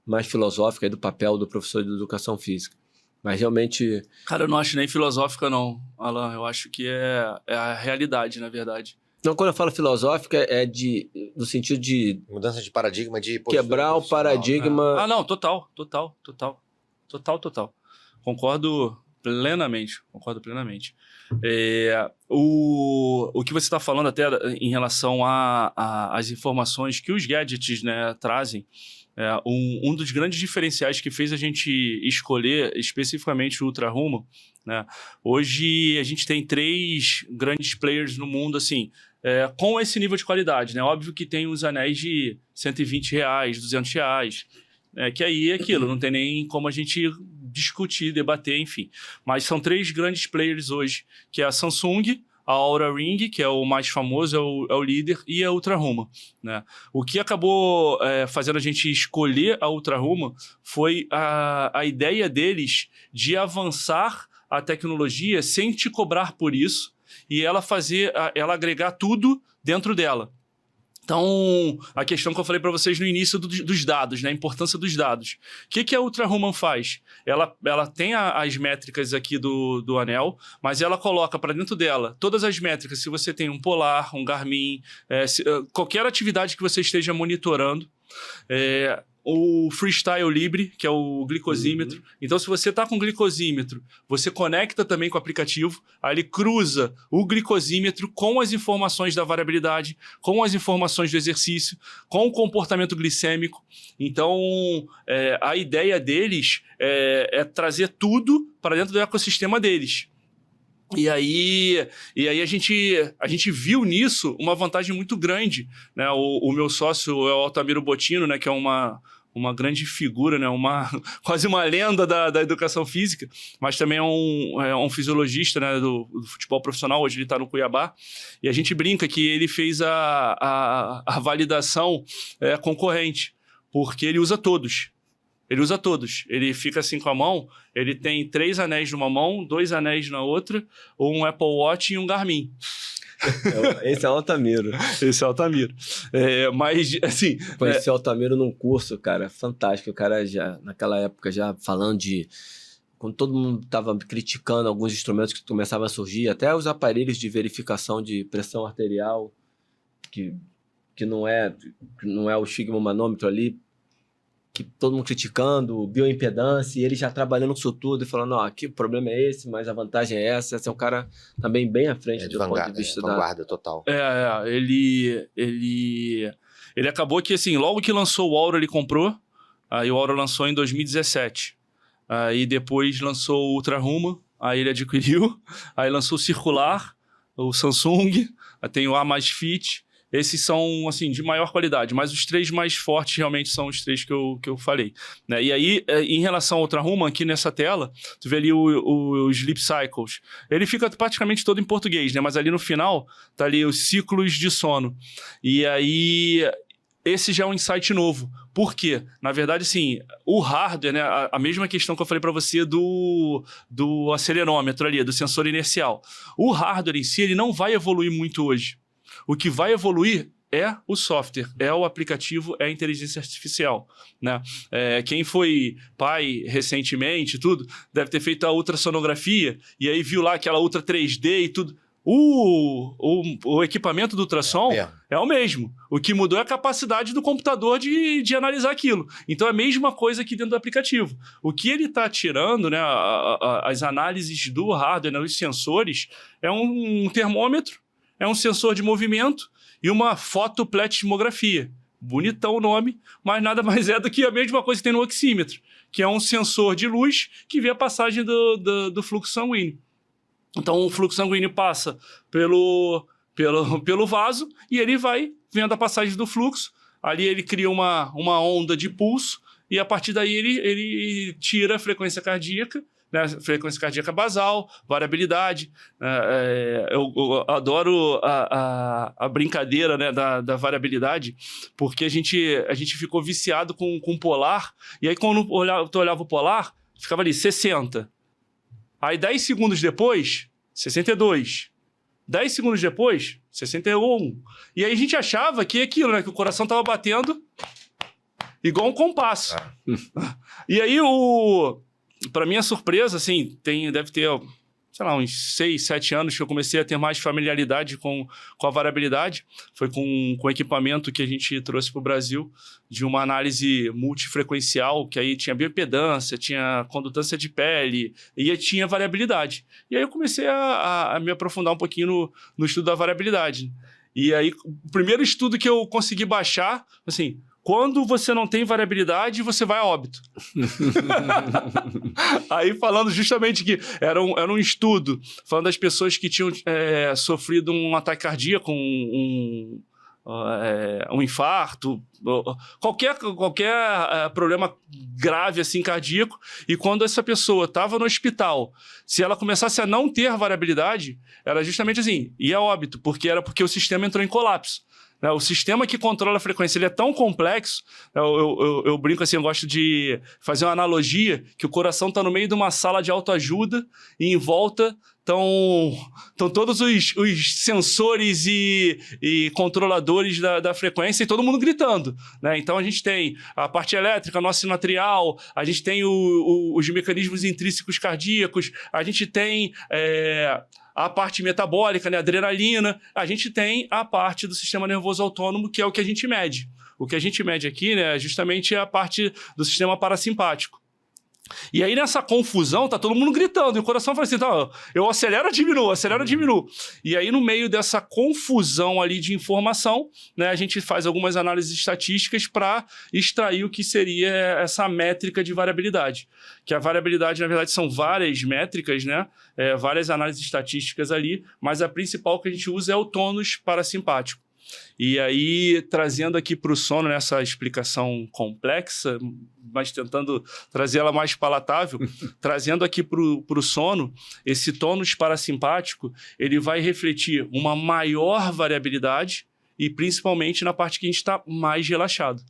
mais filosófica aí do papel do professor de educação física. Mas realmente... Cara, eu não acho nem filosófica não, Alan. Eu acho que é a realidade, na verdade. Não, quando eu falo filosófica, no sentido de... Mudança de paradigma, de... Quebrar o paradigma... Ah, não, total. Concordo plenamente. O que você está falando até em relação às informações que os gadgets, né, trazem, um dos grandes diferenciais que fez a gente escolher especificamente o Ultra Human, né? Hoje a gente tem 3 grandes players no mundo assim, com esse nível de qualidade, né? Óbvio que tem os anéis de R$120, R$200, que aí é aquilo, não tem nem como a gente discutir, debater, enfim. Mas são 3 grandes players hoje, que é a Samsung, a Oura Ring, que é o mais famoso, é o líder, e a Ultra Human, né? O que acabou fazendo a gente escolher a Ultra Human foi a ideia deles de avançar a tecnologia sem te cobrar por isso e ela agregar tudo dentro dela. Então, a questão que eu falei para vocês no início dos dados, né? A importância dos dados. O que a Ultra Human faz? Ela tem as métricas aqui do anel, mas ela coloca para dentro dela todas as métricas. Se você tem um Polar, um Garmin, qualquer atividade que você esteja monitorando, o Freestyle Libre, que é o glicosímetro. Uhum. Então, se você está com glicosímetro, você conecta também com o aplicativo, aí ele cruza o glicosímetro com as informações da variabilidade, com as informações do exercício, com o comportamento glicêmico. Então, a ideia deles é trazer tudo para dentro do ecossistema deles. E aí a gente viu nisso uma vantagem muito grande, né? O meu sócio é o Altamiro Bottino, né? Que é uma grande figura, né? Quase uma lenda da educação física, mas também é um fisiologista, né? do futebol profissional. Hoje ele está no Cuiabá, e a gente brinca que ele fez a validação concorrente, porque ele usa todos. Ele fica assim com a mão, ele tem 3 anéis numa mão, 2 anéis na outra, ou um Apple Watch e um Garmin. Esse é o Altamiro. Mas, assim... Conheci o Altamiro num curso, cara, fantástico. O cara já, naquela época, já falando de... Quando todo mundo estava criticando alguns instrumentos que começavam a surgir, até os aparelhos de verificação de pressão arterial, que não é o esfigmomanômetro ali, que todo mundo criticando, bioimpedância, e ele já trabalhando com isso tudo e falando, aqui o problema é esse, mas a vantagem é essa. Esse é um cara também bem à frente do ponto de vista vanguarda total. Ele acabou que, assim, logo que lançou o Oura, ele comprou, aí o Oura lançou em 2017. Aí depois lançou o Ultra Human, aí ele adquiriu, aí lançou o Circular, o Samsung, tem o Amazfit. Esses são, assim, de maior qualidade, mas os 3 mais fortes realmente são os 3 que eu falei, né? E aí, em relação ao Ultra Human, aqui nessa tela, tu vê ali o Sleep Cycles. Ele fica praticamente todo em português, né? Mas ali no final, tá ali os ciclos de sono. E aí, esse já é um insight novo. Por quê? Na verdade, sim, o hardware, né, a mesma questão que eu falei para você do acelerômetro ali, do sensor inercial. O hardware em si, ele não vai evoluir muito hoje. O que vai evoluir é o software, é o aplicativo, é a inteligência artificial, né? Quem foi pai recentemente, tudo, deve ter feito a ultrassonografia e aí viu lá aquela ultra 3D e tudo. O equipamento do ultrassom é o mesmo. O que mudou é a capacidade do computador de analisar aquilo. Então é a mesma coisa aqui dentro do aplicativo. O que ele está tirando, né, as análises do hardware, né, os sensores, é um termômetro, é um sensor de movimento e uma fotopletismografia. Bonitão o nome, mas nada mais é do que a mesma coisa que tem no oxímetro, que é um sensor de luz que vê a passagem do fluxo sanguíneo. Então, o fluxo sanguíneo passa pelo vaso e ele vai vendo a passagem do fluxo. Ali ele cria uma onda de pulso e, a partir daí, ele tira a frequência cardíaca, né? Frequência cardíaca basal, variabilidade. Eu adoro a brincadeira, né, da variabilidade, porque a gente ficou viciado com polar. E aí, quando tu olhava o polar, ficava ali 60. Aí, 10 segundos depois, 62. 10 segundos depois, 61. E aí a gente achava que aquilo, né? Que o coração tava batendo igual um compasso. E aí, pra minha surpresa, assim, deve ter, sei lá, uns 6, 7 anos que eu comecei a ter mais familiaridade com a variabilidade. Foi com o equipamento que a gente trouxe para o Brasil, de uma análise multifrequencial, que aí tinha bioimpedância, tinha condutância de pele e tinha variabilidade. E aí eu comecei a me aprofundar um pouquinho no estudo da variabilidade. E aí, o primeiro estudo que eu consegui baixar, assim, quando você não tem variabilidade, você vai a óbito. Aí falando justamente que era um estudo, falando das pessoas que tinham sofrido um ataque cardíaco, um infarto, qualquer problema grave assim cardíaco, e quando essa pessoa estava no hospital, se ela começasse a não ter variabilidade, era justamente assim, ia a óbito, porque o sistema entrou em colapso. O sistema que controla a frequência, ele é tão complexo, eu brinco assim, eu gosto de fazer uma analogia, que o coração está no meio de uma sala de autoajuda e em volta estão todos os sensores e controladores da frequência e todo mundo gritando, né? Então a gente tem a parte elétrica, a nossa sinatrial, a gente tem os mecanismos intrínsecos cardíacos, a gente tem a parte metabólica, né, adrenalina, a gente tem a parte do sistema nervoso autônomo, que é o que a gente mede. O que a gente mede aqui, né, é justamente a parte do sistema parasimpático. E aí, nessa confusão, tá todo mundo gritando, e o coração fala assim, tá, eu acelero, diminuo. E aí, no meio dessa confusão ali de informação, né, a gente faz algumas análises estatísticas para extrair o que seria essa métrica de variabilidade. Que a variabilidade, na verdade, são várias métricas, né, várias análises estatísticas ali, mas a principal que a gente usa é o tônus parasimpático. E aí, trazendo aqui para o sono, nessa explicação complexa, mas tentando trazer ela mais palatável, trazendo aqui para o sono, esse tônus parasimpático, ele vai refletir uma maior variabilidade e principalmente na parte que a gente está mais relaxado.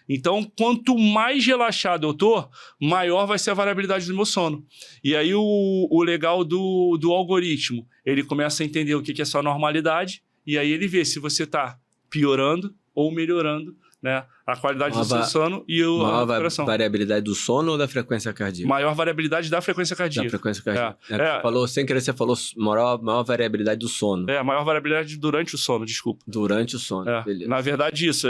Então, quanto mais relaxado eu tô, maior vai ser a variabilidade do meu sono. E aí, o legal do algoritmo, ele começa a entender o que é sua normalidade, e aí ele vê se você está piorando ou melhorando, né, a qualidade do seu sono e a recuperação. Maior variabilidade do sono ou da frequência cardíaca? Maior variabilidade da frequência cardíaca. Da frequência cardíaca. Falou, sem querer, você falou maior variabilidade do sono. Maior variabilidade durante o sono, desculpa. Durante o sono, beleza. Na verdade, isso.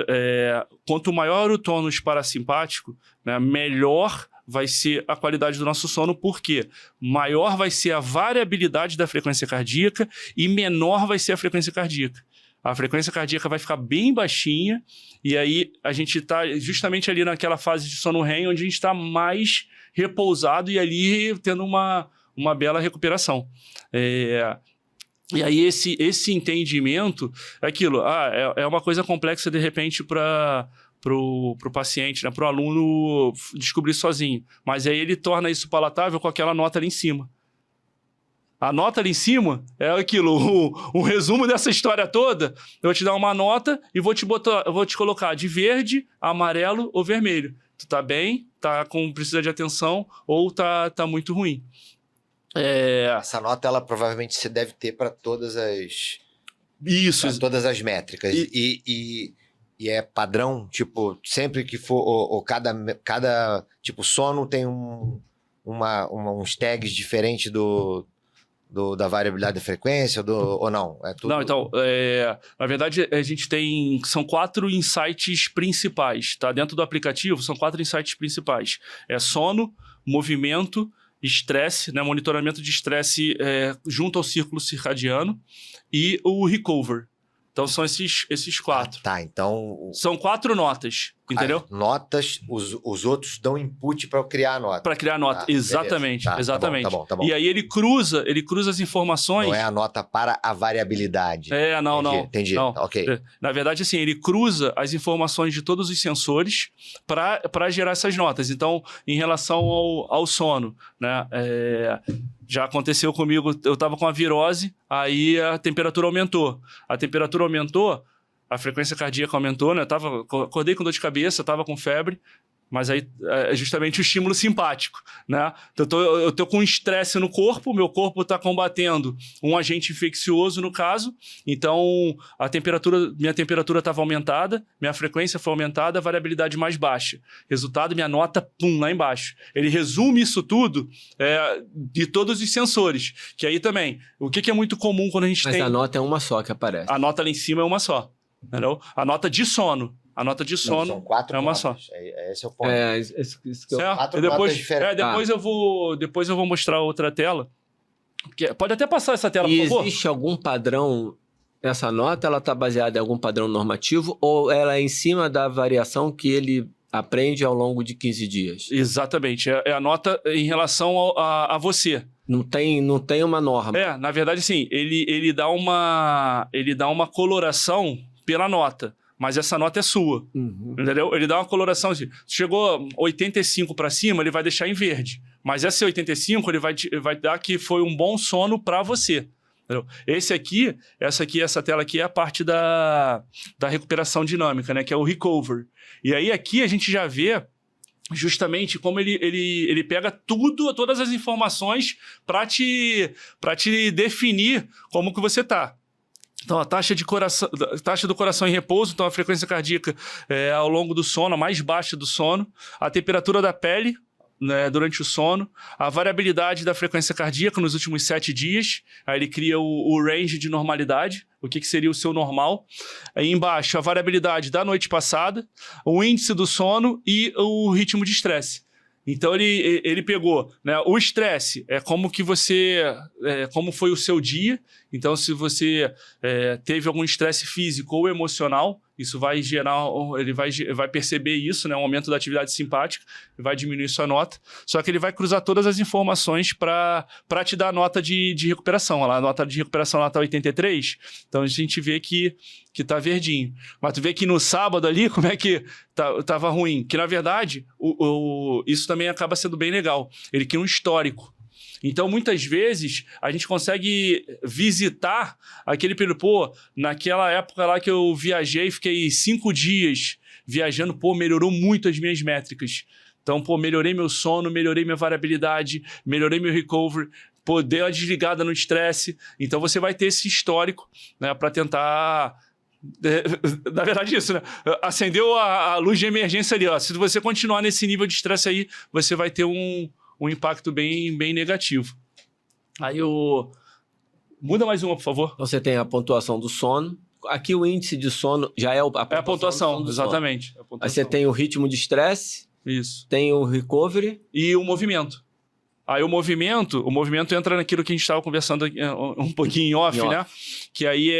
Quanto maior o tônus parasimpático, né, melhor vai ser a qualidade do nosso sono, porque maior vai ser a variabilidade da frequência cardíaca e menor vai ser a frequência cardíaca. A frequência cardíaca vai ficar bem baixinha e aí a gente está justamente ali naquela fase de sono REM, onde a gente está mais repousado e ali tendo uma bela recuperação. E aí esse entendimento é aquilo, é uma coisa complexa de repente para o paciente, né, para o aluno descobrir sozinho. Mas aí ele torna isso palatável com aquela nota ali em cima. A nota ali em cima é aquilo, o resumo dessa história toda. Eu vou te dar uma nota e eu vou te colocar de verde, amarelo ou vermelho. Tu tá bem, precisa de atenção ou tá muito ruim. Essa nota, ela provavelmente você deve ter para todas as... Isso. Pra todas as métricas. E é padrão, tipo, sempre que for... cada tipo, sono tem uns tags diferentes da variabilidade da frequência, ou não? É tudo... Não, então, na verdade, a gente são 4 insights principais, tá? Dentro do aplicativo, são 4 insights principais. É sono, movimento, estresse, né? Monitoramento de estresse junto ao círculo circadiano e o recover. Então, são esses 4. Tá, então... São 4 notas, entendeu? As notas, os outros dão input para eu criar a nota. Para criar a nota, exatamente. Tá, exatamente. Tá bom. E aí ele cruza as informações... Não é a nota para a variabilidade. Não. Entendi, não. ok. Na verdade, assim, ele cruza as informações de todos os sensores para gerar essas notas. Então, em relação ao sono, né? Já aconteceu comigo, eu estava com a virose, aí a temperatura aumentou. A frequência cardíaca aumentou, né? Acordei com dor de cabeça, estava com febre, mas aí é justamente o estímulo simpático, né? Então, eu tô com estresse no corpo, meu corpo está combatendo um agente infeccioso, no caso, então minha temperatura estava aumentada, minha frequência foi aumentada, a variabilidade mais baixa. Resultado, minha nota, lá embaixo. Ele resume isso tudo de todos os sensores, que aí também, o que é muito comum quando a gente tem... Mas a nota é uma só que aparece. A nota lá em cima é uma só, entendeu? A nota de sono. A nota de sono são 4 é uma notas. só. Esse é o ponto. Isso que eu... 4 depois, notas diferentes. depois eu vou mostrar outra tela. Pode até passar essa tela, por favor. Existe algum padrão... Essa nota, ela está baseada em algum padrão normativo ou ela é em cima da variação que ele aprende ao longo de 15 dias? Exatamente. É a nota em relação a você. Não tem uma norma. Na verdade, sim. Ele dá uma coloração pela nota. Mas essa nota é sua, entendeu? Ele dá uma coloração assim. Chegou 85 para cima, ele vai deixar em verde. Mas esse 85, ele vai dar que foi um bom sono para você. Entendeu? Essa tela aqui é a parte da recuperação dinâmica, né? Que é o recover. E aí aqui a gente já vê justamente como ele pega todas as informações para te definir como que você tá. Então, a taxa do coração em repouso, então a frequência cardíaca ao longo do sono, a mais baixa do sono, a temperatura da pele, né, durante o sono, a variabilidade da frequência cardíaca nos últimos 7 dias, aí ele cria o range de normalidade, o que seria o seu normal. Aí embaixo, a variabilidade da noite passada, o índice do sono e o ritmo de estresse. Então, ele pegou, né, o estresse, como foi o seu dia. Então, se você teve algum estresse físico ou emocional, isso vai gerar, ele vai perceber isso, né, um aumento da atividade simpática, vai diminuir sua nota. Só que ele vai cruzar todas as informações para te dar a nota de recuperação. Olha lá, a nota de recuperação lá está 83, então a gente vê que tá verdinho. Mas tu vê que no sábado ali, como é que tava ruim. Que, na verdade, isso também acaba sendo bem legal. Ele cria um histórico. Então, muitas vezes, a gente consegue visitar aquele período, naquela época lá que eu viajei, fiquei 5 dias viajando, melhorou muito as minhas métricas. Então, melhorei meu sono, melhorei minha variabilidade, melhorei meu recovery, dei uma desligada no estresse. Então, você vai ter esse histórico, né, para tentar... Na verdade, isso, né? Acendeu a luz de emergência ali, ó. Se você continuar nesse nível de estresse aí, você vai ter um impacto bem negativo. Aí muda mais uma, por favor. Você tem a pontuação do sono. Aqui o índice de sono já é a pontuação, exatamente. A pontuação. Aí você tem o ritmo de estresse. Isso. Tem o recovery. E o movimento. Aí o movimento entra naquilo que a gente estava conversando um pouquinho em off, né? Que aí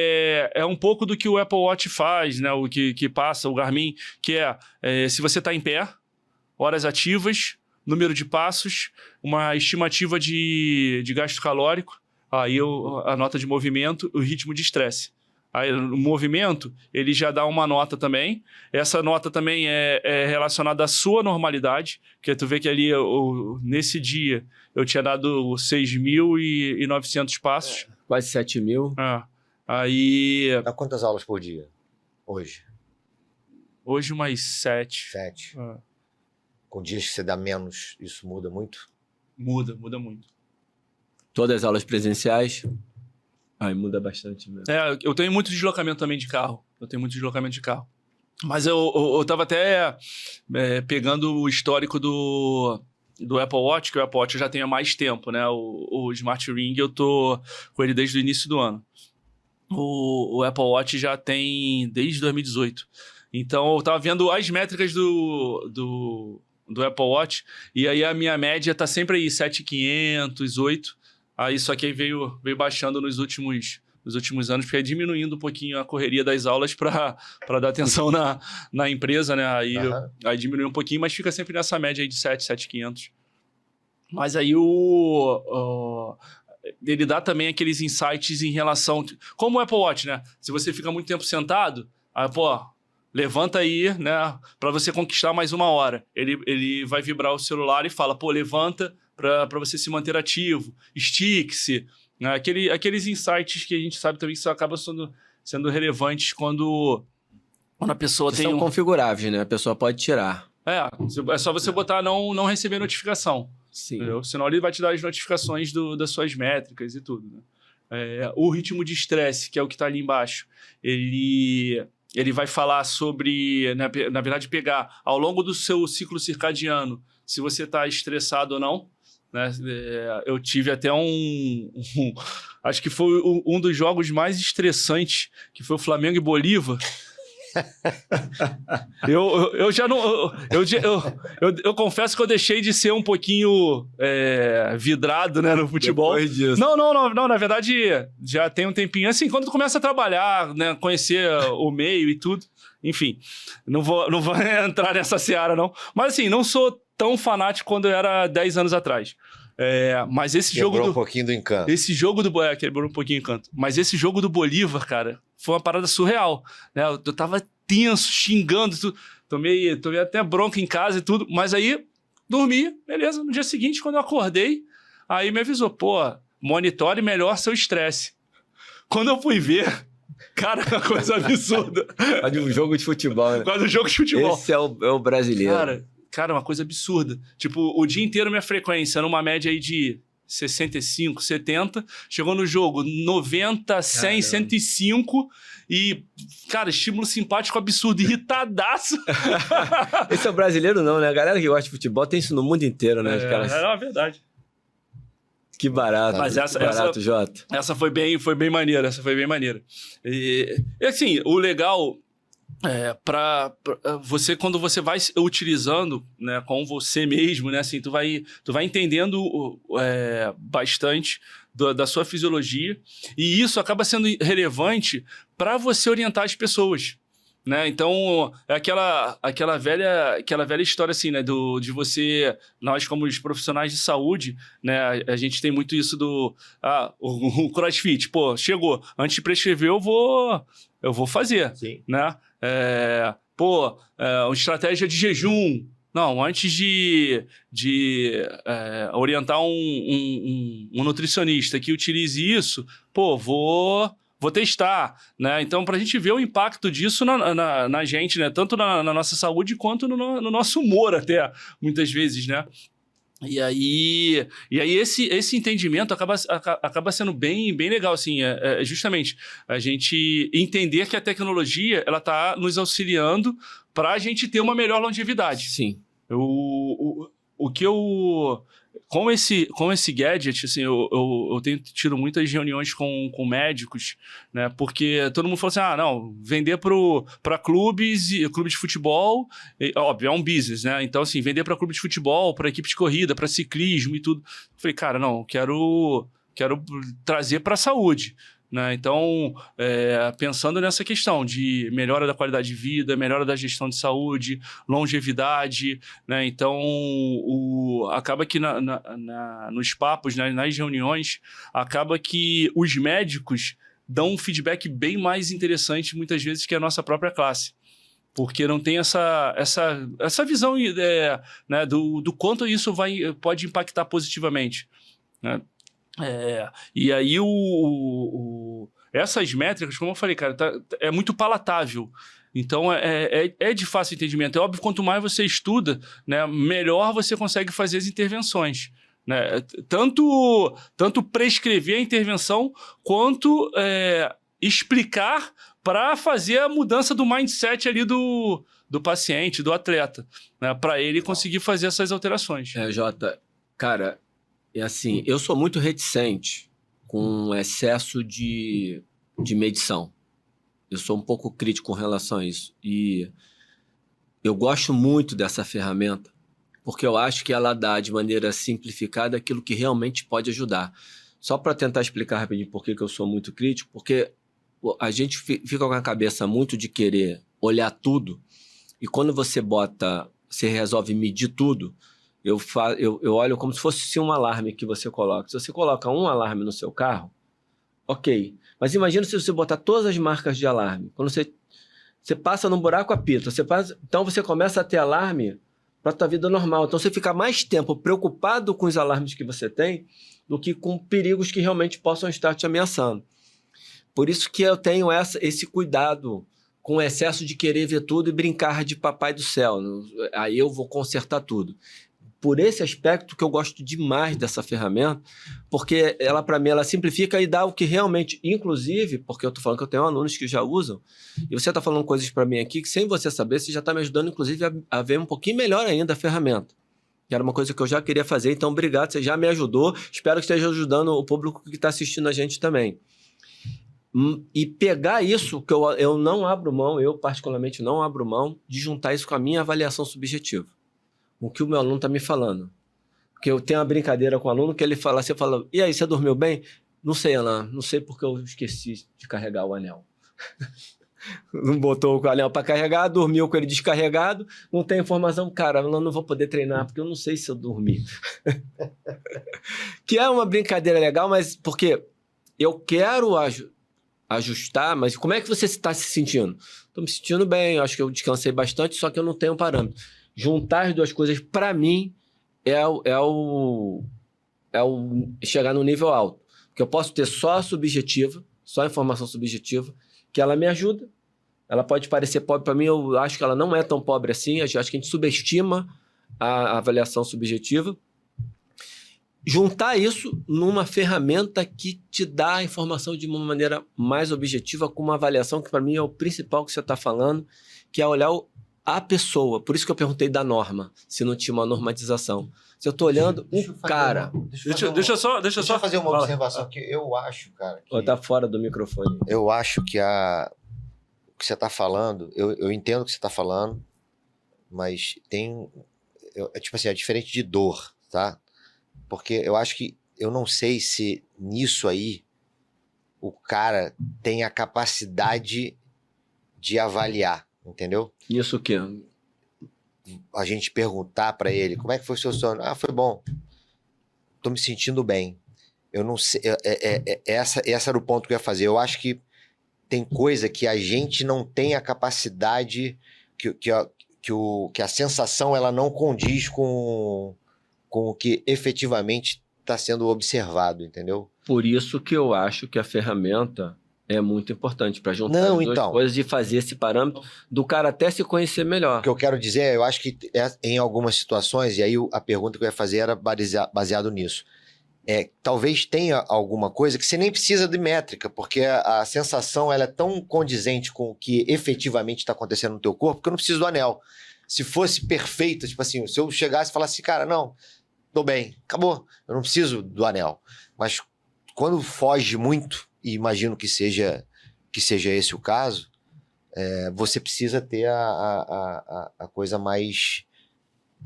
é um pouco do que o Apple Watch faz, né? O que passa, o Garmin, que se você está em pé, horas ativas, número de passos, uma estimativa de gasto calórico, aí a nota de movimento, o ritmo de estresse. aí no movimento, ele já dá uma nota também. Essa nota também é relacionada à sua normalidade, que tu vê que ali, nesse dia, eu tinha dado 6.900 passos. Quase 7.000. Aí... Dá quantas aulas por dia hoje? Hoje umas 7. 7. Com dias que você dá menos, isso muda muito? Muda muito. Todas as aulas presenciais? Aí muda bastante mesmo. Eu tenho muito deslocamento também de carro. Mas eu tava até pegando o histórico do Apple Watch, que o Apple Watch eu já tenho há mais tempo, né? O Smart Ring eu tô com ele desde o início do ano. O Apple Watch já tem desde 2018. Então eu tava vendo as métricas do Apple Watch, e aí a minha média tá sempre aí, 7.500, 8. Aí só que aí veio baixando nos últimos anos, porque é diminuindo um pouquinho a correria das aulas para dar atenção na empresa, né? Aí diminui um pouquinho, mas fica sempre nessa média aí de 7.500. Mas aí ele dá também aqueles insights em relação... Como o Apple Watch, né? Se você fica muito tempo sentado, aí, levanta aí, né? Para você conquistar mais 1 hora. Ele vai vibrar o celular e fala, levanta para você se manter ativo, estique-se. Né? Aqueles insights que a gente sabe também que isso acaba sendo relevantes quando a pessoa tem... São configuráveis, né? A pessoa pode tirar. É só você botar não receber notificação. Sim. Entendeu? Senão ele vai te dar as notificações das suas métricas e tudo. Né? O ritmo de estresse, que é o que está ali embaixo, ele vai falar sobre, na verdade, pegar ao longo do seu ciclo circadiano, se você está estressado ou não. Né? Eu tive até acho que foi um dos jogos mais estressantes, que foi o Flamengo e Bolívar. Eu já não... Eu confesso que eu deixei de ser um pouquinho vidrado, né, no futebol. Depois disso. Não, na verdade, já tem um tempinho. Assim, quando tu começa a trabalhar, né, conhecer o meio e tudo, enfim, não vou entrar nessa seara, não. Mas assim, não sou tão fanático quando eu era 10 anos atrás. Mas esse jogo quebrou um pouquinho do encanto. Esse jogo quebrou um pouquinho o encanto. Mas esse jogo do Bolívar, cara, foi uma parada surreal. Né? Eu tava tenso, xingando, tudo. Tomei até bronca em casa e tudo. Mas aí, dormi, beleza. No dia seguinte, quando eu acordei, aí me avisou, monitore melhor seu estresse. Quando eu fui ver, cara, uma coisa absurda. Quase um jogo de futebol, né? Quase um jogo de futebol. Esse é o brasileiro. Cara, uma coisa absurda. Tipo, o dia inteiro minha frequência, numa média aí de 65, 70. Chegou no jogo 90, 100, Caramba. 105. E, cara, estímulo simpático absurdo, irritadaço. Esse é o brasileiro não, né? A galera que gosta de futebol tem isso no mundo inteiro, né? É uma verdade. Que barato. Mas Jota. Essa foi bem maneira. E assim, o legal... para você, quando você vai utilizando, né, com você mesmo, né, assim, tu vai entendendo bastante da sua fisiologia, e isso acaba sendo relevante para você orientar as pessoas, né? Então é aquela velha história assim, né, de você, nós como os profissionais de saúde, né, a gente tem muito isso o CrossFit, chegou, antes de prescrever eu vou fazer. Sim. Né? Uma estratégia de jejum. Não, antes de orientar um nutricionista que utilize isso, vou testar, né? Então, para a gente ver o impacto disso na gente, né? Tanto na nossa saúde quanto no nosso humor até, muitas vezes, né? E aí esse entendimento acaba sendo bem legal, assim, justamente a gente entender que a tecnologia ela está nos auxiliando para a gente ter uma melhor longevidade. Sim. Com esse gadget, assim, eu tenho tido muitas reuniões com médicos, né? Porque todo mundo fala assim, vender para clubes de futebol, óbvio, é um business, né? Então, assim, vender para clube de futebol, para equipe de corrida, para ciclismo e tudo. Eu falei, cara, não, quero trazer para a saúde. Né? Então, pensando nessa questão de melhora da qualidade de vida, melhora da gestão de saúde, longevidade, né? Então acaba que nos papos, né? Nas reuniões, acaba que os médicos dão um feedback bem mais interessante, muitas vezes, que a nossa própria classe. Porque não tem essa visão né, do quanto isso pode impactar positivamente. Né? E aí, essas métricas, como eu falei, cara, é muito palatável. Então, é de fácil entendimento. É óbvio, quanto mais você estuda, né, melhor você consegue fazer as intervenções. Né? Tanto prescrever a intervenção, quanto explicar para fazer a mudança do mindset ali do paciente, do atleta, né? Para ele conseguir fazer essas alterações. Jota, cara, assim, eu sou muito reticente com excesso de medição. Eu sou um pouco crítico com relação a isso. E eu gosto muito dessa ferramenta, porque eu acho que ela dá de maneira simplificada aquilo que realmente pode ajudar. Só para tentar explicar rapidinho por que eu sou muito crítico, porque a gente fica com a cabeça muito de querer olhar tudo, e quando você resolve medir tudo, eu olho como se fosse um alarme que você coloca. Se você coloca um alarme no seu carro, ok. Mas imagina se você botar todas as marcas de alarme. Quando você passa num buraco, apita. Então você começa a ter alarme para a tua vida normal. Então você fica mais tempo preocupado com os alarmes que você tem do que com perigos que realmente possam estar te ameaçando. Por isso que eu tenho esse cuidado com o excesso de querer ver tudo e brincar de papai do céu. Aí eu vou consertar tudo. Por esse aspecto que eu gosto demais dessa ferramenta, porque ela, para mim, ela simplifica e dá o que realmente, inclusive, porque eu estou falando que eu tenho alunos que já usam, e você está falando coisas para mim aqui que, sem você saber, você já está me ajudando, inclusive, a ver um pouquinho melhor ainda a ferramenta. Que era uma coisa que eu já queria fazer, então obrigado, você já me ajudou, espero que esteja ajudando o público que está assistindo a gente também. E pegar isso, que eu não abro mão, eu particularmente não abro mão, de juntar isso com a minha avaliação subjetiva. O que o meu aluno está me falando. Porque eu tenho uma brincadeira com o aluno que ele fala, você fala, e aí, você dormiu bem? Não sei, Alain, não sei porque eu esqueci de carregar o anel. Não botou o anel para carregar, dormiu com ele descarregado, não tem informação, cara, eu não vou poder treinar porque eu não sei se eu dormi. Que é uma brincadeira legal, mas porque eu quero ajustar, mas como é que você está se sentindo? Estou me sentindo bem, acho que eu descansei bastante, só que eu não tenho parâmetro. Juntar as duas coisas, para mim, é o chegar no nível alto. Porque eu posso ter só a subjetiva, só a informação subjetiva, que ela me ajuda. Ela pode parecer pobre para mim, eu acho que ela não é tão pobre assim, acho que a gente subestima a avaliação subjetiva. Juntar isso numa ferramenta que te dá a informação de uma maneira mais objetiva, com uma avaliação que para mim é o principal que você está falando, que é olhar a pessoa. Por isso que eu perguntei da norma, se não tinha uma normatização. Se eu estou olhando cara... Deixa eu só fazer uma observação que eu acho, cara... Tá fora do microfone. Eu acho que o que você está falando, eu entendo o que você está falando, mas tipo assim, é diferente de dor, tá? Porque eu acho que, eu não sei se nisso aí o cara tem a capacidade de avaliar, entendeu? Isso o quê? A gente perguntar para ele, como é que foi o seu sono? Ah, foi bom. Tô me sentindo bem. Eu não sei, essa era o ponto que eu ia fazer. Eu acho que tem coisa que a gente não tem a capacidade, que a sensação ela não condiz com o que efetivamente está sendo observado, entendeu? Por isso que eu acho que a ferramenta é muito importante para juntar as duas coisas e fazer esse parâmetro do cara até se conhecer melhor. O que eu quero dizer, eu acho que em algumas situações, e aí a pergunta que eu ia fazer era baseado nisso, talvez tenha alguma coisa que você nem precisa de métrica, porque a sensação ela é tão condizente com o que efetivamente está acontecendo no teu corpo, que eu não preciso do anel. Se fosse perfeita, tipo assim, se eu chegasse e falasse, cara, não, tô bem, acabou, eu não preciso do anel. Mas quando foge muito, e imagino que seja esse o caso, você precisa ter a coisa mais...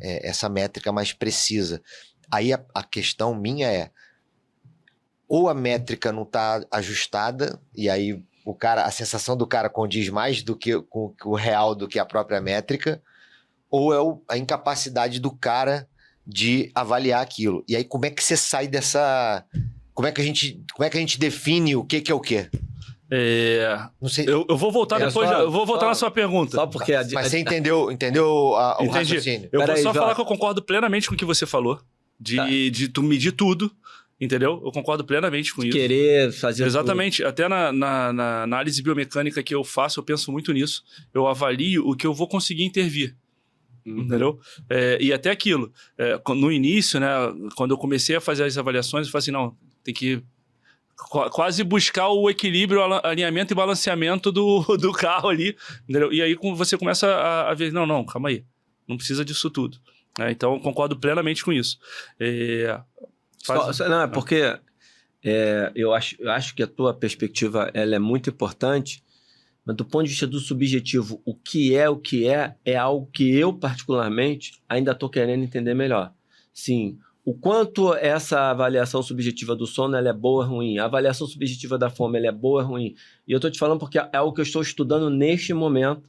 essa métrica mais precisa. Aí a questão minha ou a métrica não está ajustada, e aí a sensação do cara condiz mais com o real do que a própria métrica, ou é a incapacidade do cara de avaliar aquilo. E aí como é que você sai dessa... Como é que a gente define o que é o quê? Não sei. Eu vou voltar depois, eu vou voltar na sua pergunta. Só porque... Mas você entendeu o raciocínio? Eu vou Peraí, só Jó. falar que eu concordo plenamente com o que você falou, de tu medir tudo, entendeu? Eu concordo plenamente com isso. Querer fazer Exatamente. Até na análise biomecânica que eu faço, eu penso muito nisso. Eu avalio o que eu vou conseguir intervir. Entendeu? E até aquilo. No início, né, quando eu comecei a fazer as avaliações, eu falei assim, não, tem que quase buscar o equilíbrio, alinhamento e balanceamento do carro ali. Entendeu? E aí você começa a ver, não, calma aí. Não precisa disso tudo. Então, eu concordo plenamente com isso. Não, é porque eu acho que a tua perspectiva ela é muito importante, mas do ponto de vista do subjetivo, o que é algo que eu, particularmente, ainda estou querendo entender melhor. Sim, o quanto essa avaliação subjetiva do sono ela é boa ou ruim, a avaliação subjetiva da fome ela é boa ou ruim. E eu estou te falando porque é algo que eu estou estudando neste momento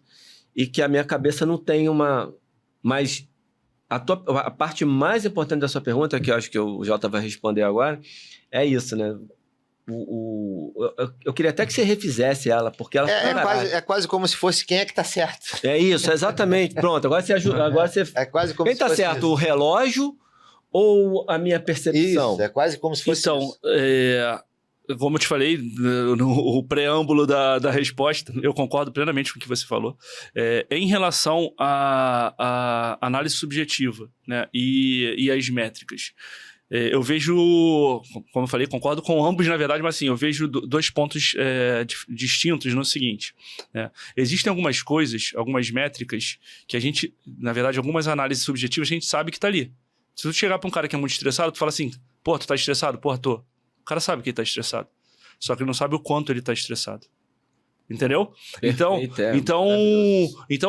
e que a minha cabeça não tem uma... Mas a parte mais importante da sua pergunta, que eu acho que o Jota vai responder agora, é isso, né? Eu queria até que você refizesse ela, porque ela... É quase como se fosse quem é que tá certo. É isso, exatamente. Pronto, agora você ajuda. Agora você... É quase como Quem se tá fosse certo, isso. o relógio ou a minha percepção? Isso, é quase como se fosse Então, isso. como eu te falei, no preâmbulo da resposta, eu concordo plenamente com o que você falou. Em relação à análise subjetiva, né, e as métricas, eu vejo, como eu falei, concordo com ambos, na verdade, mas assim, eu vejo dois pontos distintos no seguinte. Né? Existem algumas coisas, algumas métricas, que a gente, na verdade, algumas análises subjetivas, a gente sabe que tá ali. Se tu chegar pra um cara que é muito estressado, tu fala assim, pô, tu tá estressado? Porra, tô. O cara sabe que ele tá estressado. Só que ele não sabe o quanto ele tá estressado. Entendeu? Então,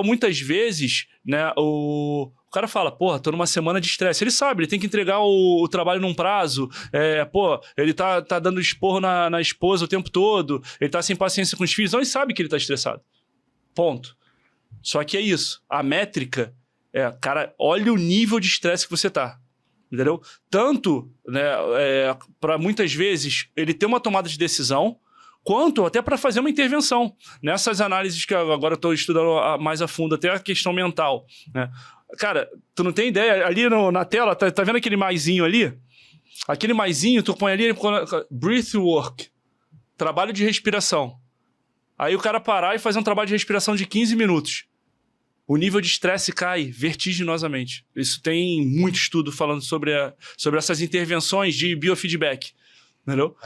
muitas vezes, né, o cara fala, porra, tô numa semana de estresse. Ele sabe, ele tem que entregar o trabalho num prazo. Ele tá dando esporro na esposa o tempo todo. Ele tá sem paciência com os filhos. Então, ele sabe que ele tá estressado. Ponto. Só que é isso. A métrica cara, olha o nível de estresse que você tá. Entendeu? Tanto, né, para muitas vezes ele ter uma tomada de decisão, quanto até para fazer uma intervenção. Nessas análises que agora eu estou estudando mais a fundo, até a questão mental. Né? Cara, tu não tem ideia, ali na tela, tá vendo aquele maisinho ali? Aquele maisinho, tu põe ali, breathwork, trabalho de respiração. Aí o cara parar e fazer um trabalho de respiração de 15 minutos. O nível de estresse cai vertiginosamente. Isso tem muito estudo falando sobre essas intervenções de biofeedback. Entendeu?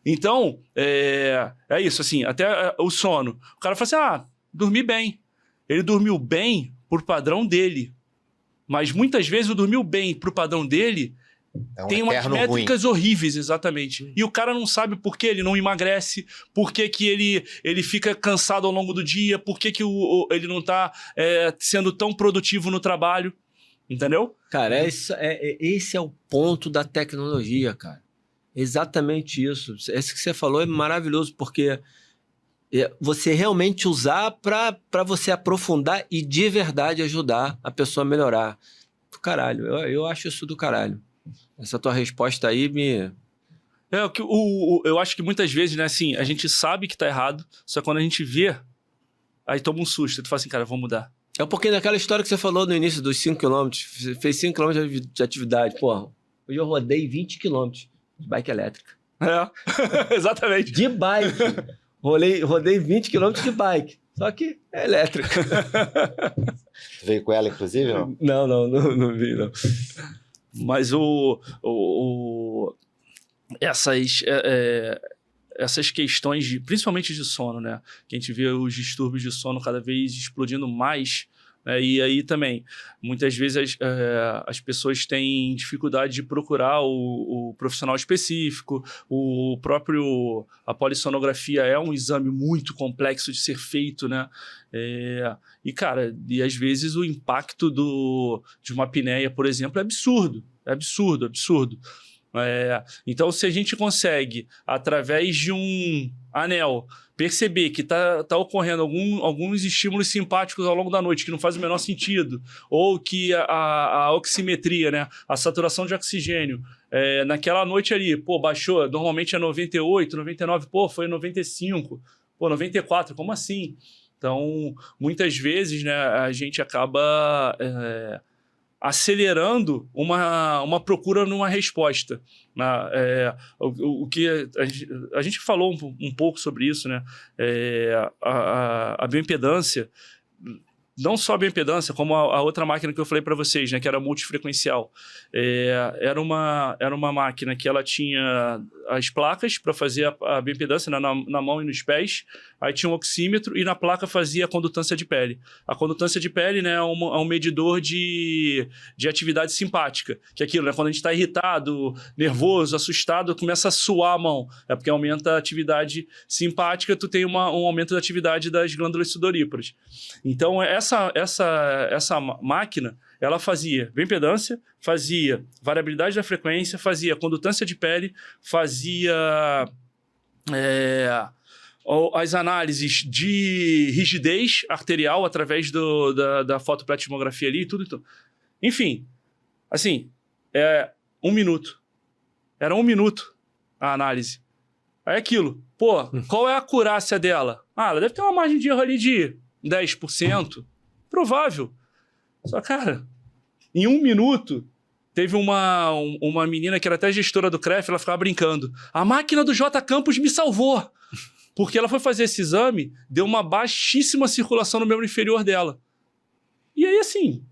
Então, é isso, assim, até o sono. O cara fala assim, dormi bem. Ele dormiu bem por padrão dele. Mas muitas vezes o dormiu bem pro padrão dele tem umas métricas horríveis, exatamente. E o cara não sabe por que ele não emagrece, por que ele fica cansado ao longo do dia, por que ele não tá sendo tão produtivo no trabalho. Entendeu? Cara, esse é o ponto da tecnologia, cara. Exatamente isso. Esse que você falou é maravilhoso, porque você realmente usar para você aprofundar e de verdade ajudar a pessoa a melhorar. Do caralho, eu acho isso do caralho. Essa tua resposta aí me... Eu acho que muitas vezes, né, assim, a gente sabe que tá errado, só que quando a gente vê, aí toma um susto. Tu fala assim, cara, vou mudar. É porque naquela história que você falou no início dos 5 km, fez 5 km de atividade. Porra, hoje eu rodei 20 km de bike elétrica. Exatamente. De bike. Rodei 20 km de bike. Só que é elétrica. Veio com ela, inclusive, não? Não vi, não. Mas essas questões, principalmente de sono, né? Que a gente vê os distúrbios de sono cada vez explodindo mais. Né? E aí também, muitas vezes as pessoas têm dificuldade de procurar o profissional específico. A polissonografia é um exame muito complexo de ser feito, né? E, cara, às vezes o impacto de uma apneia, por exemplo, é absurdo. É absurdo. Então, se a gente consegue, através de um anel, perceber que tá ocorrendo alguns estímulos simpáticos ao longo da noite que não faz o menor sentido, ou que a oximetria, né, a saturação de oxigênio, naquela noite ali, baixou, normalmente é 98, 99, foi 95, 94, como assim? Então, muitas vezes, né, a gente acaba acelerando uma procura numa resposta. O que a gente falou um pouco sobre isso, né? A bioimpedância, não só a bioimpedância, como a outra máquina que eu falei para vocês, né, que era multifrequencial. Era uma máquina que ela tinha as placas para fazer a bioimpedância na mão e nos pés, aí tinha um oxímetro e na placa fazia a condutância de pele. A condutância de pele, né, é um medidor de atividade simpática, que é aquilo, né, quando a gente está irritado, nervoso, assustado, começa a suar a mão, porque aumenta a atividade simpática, tu tem um aumento da atividade das glândulas sudoríparas. Então, essa máquina, ela fazia bioimpedância, fazia variabilidade da frequência, fazia condutância de pele, fazia as análises de rigidez arterial através da fotopletismografia ali e tudo. Então. Enfim, assim, 1 minuto. Era 1 minuto a análise. Aí aquilo, qual é a acurácia dela? Ela deve ter uma margem de erro ali de 10%. Provável. Só, cara, em 1 minuto, teve uma menina que era até gestora do CREF, ela ficava brincando. A máquina do J. Campos me salvou. Porque ela foi fazer esse exame, deu uma baixíssima circulação no membro inferior dela. E aí, assim,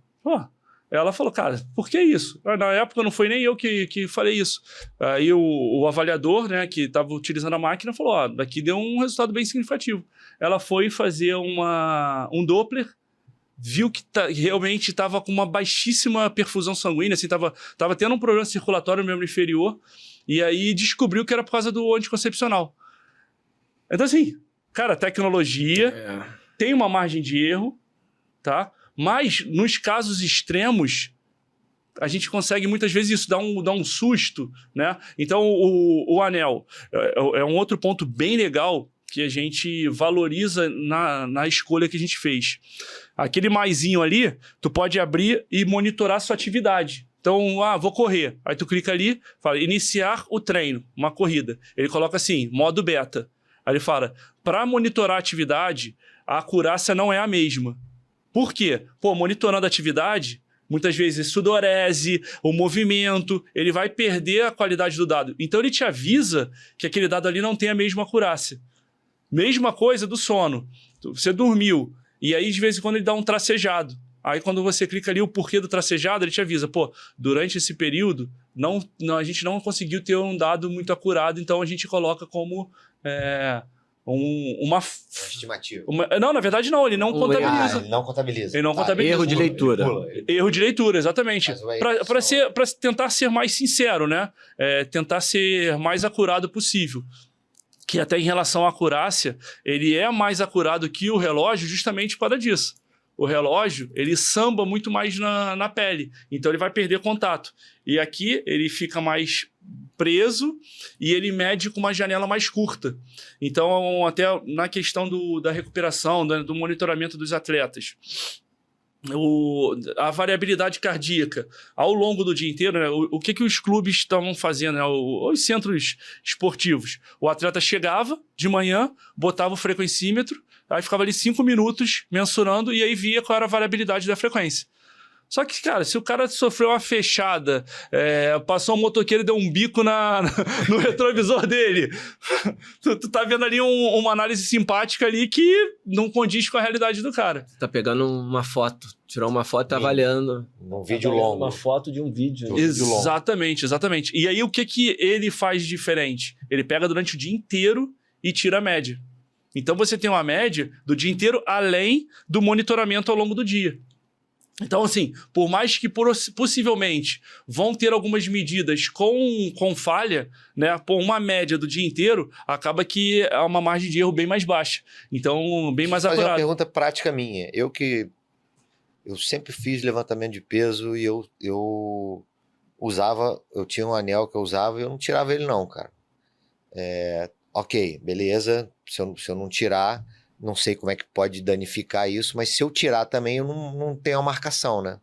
ela falou, cara, por que isso? Na época não foi nem eu que falei isso. Aí o avaliador, né, que estava utilizando a máquina, falou, daqui deu um resultado bem significativo. Ela foi fazer um Doppler, viu que realmente estava com uma baixíssima perfusão sanguínea, assim, tava tendo um problema circulatório no membro inferior, e aí descobriu que era por causa do anticoncepcional. Então, assim, cara, tecnologia tem uma margem de erro, tá? Mas, nos casos extremos, a gente consegue muitas vezes isso, dar um susto, né? Então, o anel é um outro ponto bem legal que a gente valoriza na escolha que a gente fez. Aquele maisinho ali, tu pode abrir e monitorar a sua atividade. Então, vou correr. Aí tu clica ali, fala, iniciar o treino, uma corrida. Ele coloca assim, modo beta. Aí ele fala, para monitorar a atividade, a acurácia não é a mesma. Por quê? Monitorando a atividade, muitas vezes sudorese, o movimento, ele vai perder a qualidade do dado. Então, ele te avisa que aquele dado ali não tem a mesma acurácia. Mesma coisa do sono. Você dormiu, e aí, de vez em quando, ele dá um tracejado. Aí, quando você clica ali o porquê do tracejado, ele te avisa, durante esse período, a gente não conseguiu ter um dado muito acurado, então a gente coloca como uma estimativa. Não, na verdade não, ele não contabiliza. Ele não contabiliza. Ele não contabiliza. Erro de leitura. Erro de leitura, exatamente. Para tentar ser mais sincero, né? Tentar ser mais acurado possível. Que até em relação à acurácia, ele é mais acurado que o relógio justamente por causa disso. O relógio, ele samba muito mais na pele, então ele vai perder contato. E aqui ele fica mais preso e ele mede com uma janela mais curta. Então, até na questão da recuperação, do monitoramento dos atletas, a variabilidade cardíaca ao longo do dia inteiro, né? O que os clubes estavam fazendo, né? Os centros esportivos. O atleta chegava de manhã, botava o frequencímetro, aí ficava ali 5 minutos mensurando e aí via qual era a variabilidade da frequência. Só que, cara, se o cara sofreu uma fechada, passou um motoqueiro e deu um bico no retrovisor dele, tu tá vendo ali uma análise simpática ali que não condiz com a realidade do cara. Tá pegando uma foto, tirou uma foto e tá avaliando. Um vídeo longo. Uma foto de um vídeo. Exatamente. E aí o que ele faz de diferente? Ele pega durante o dia inteiro e tira a média. Então você tem uma média do dia inteiro além do monitoramento ao longo do dia. Então, assim, por mais que possivelmente vão ter algumas medidas com falha, né, uma média do dia inteiro, acaba que é uma margem de erro bem mais baixa. Então, bem mais acurada. Mas é uma pergunta prática minha. Eu sempre fiz levantamento de peso e eu eu tinha um anel que eu usava e eu não tirava ele não, cara. Ok, beleza, se eu não tirar, não sei como é que pode danificar isso, mas se eu tirar também, eu não tenho a marcação, né?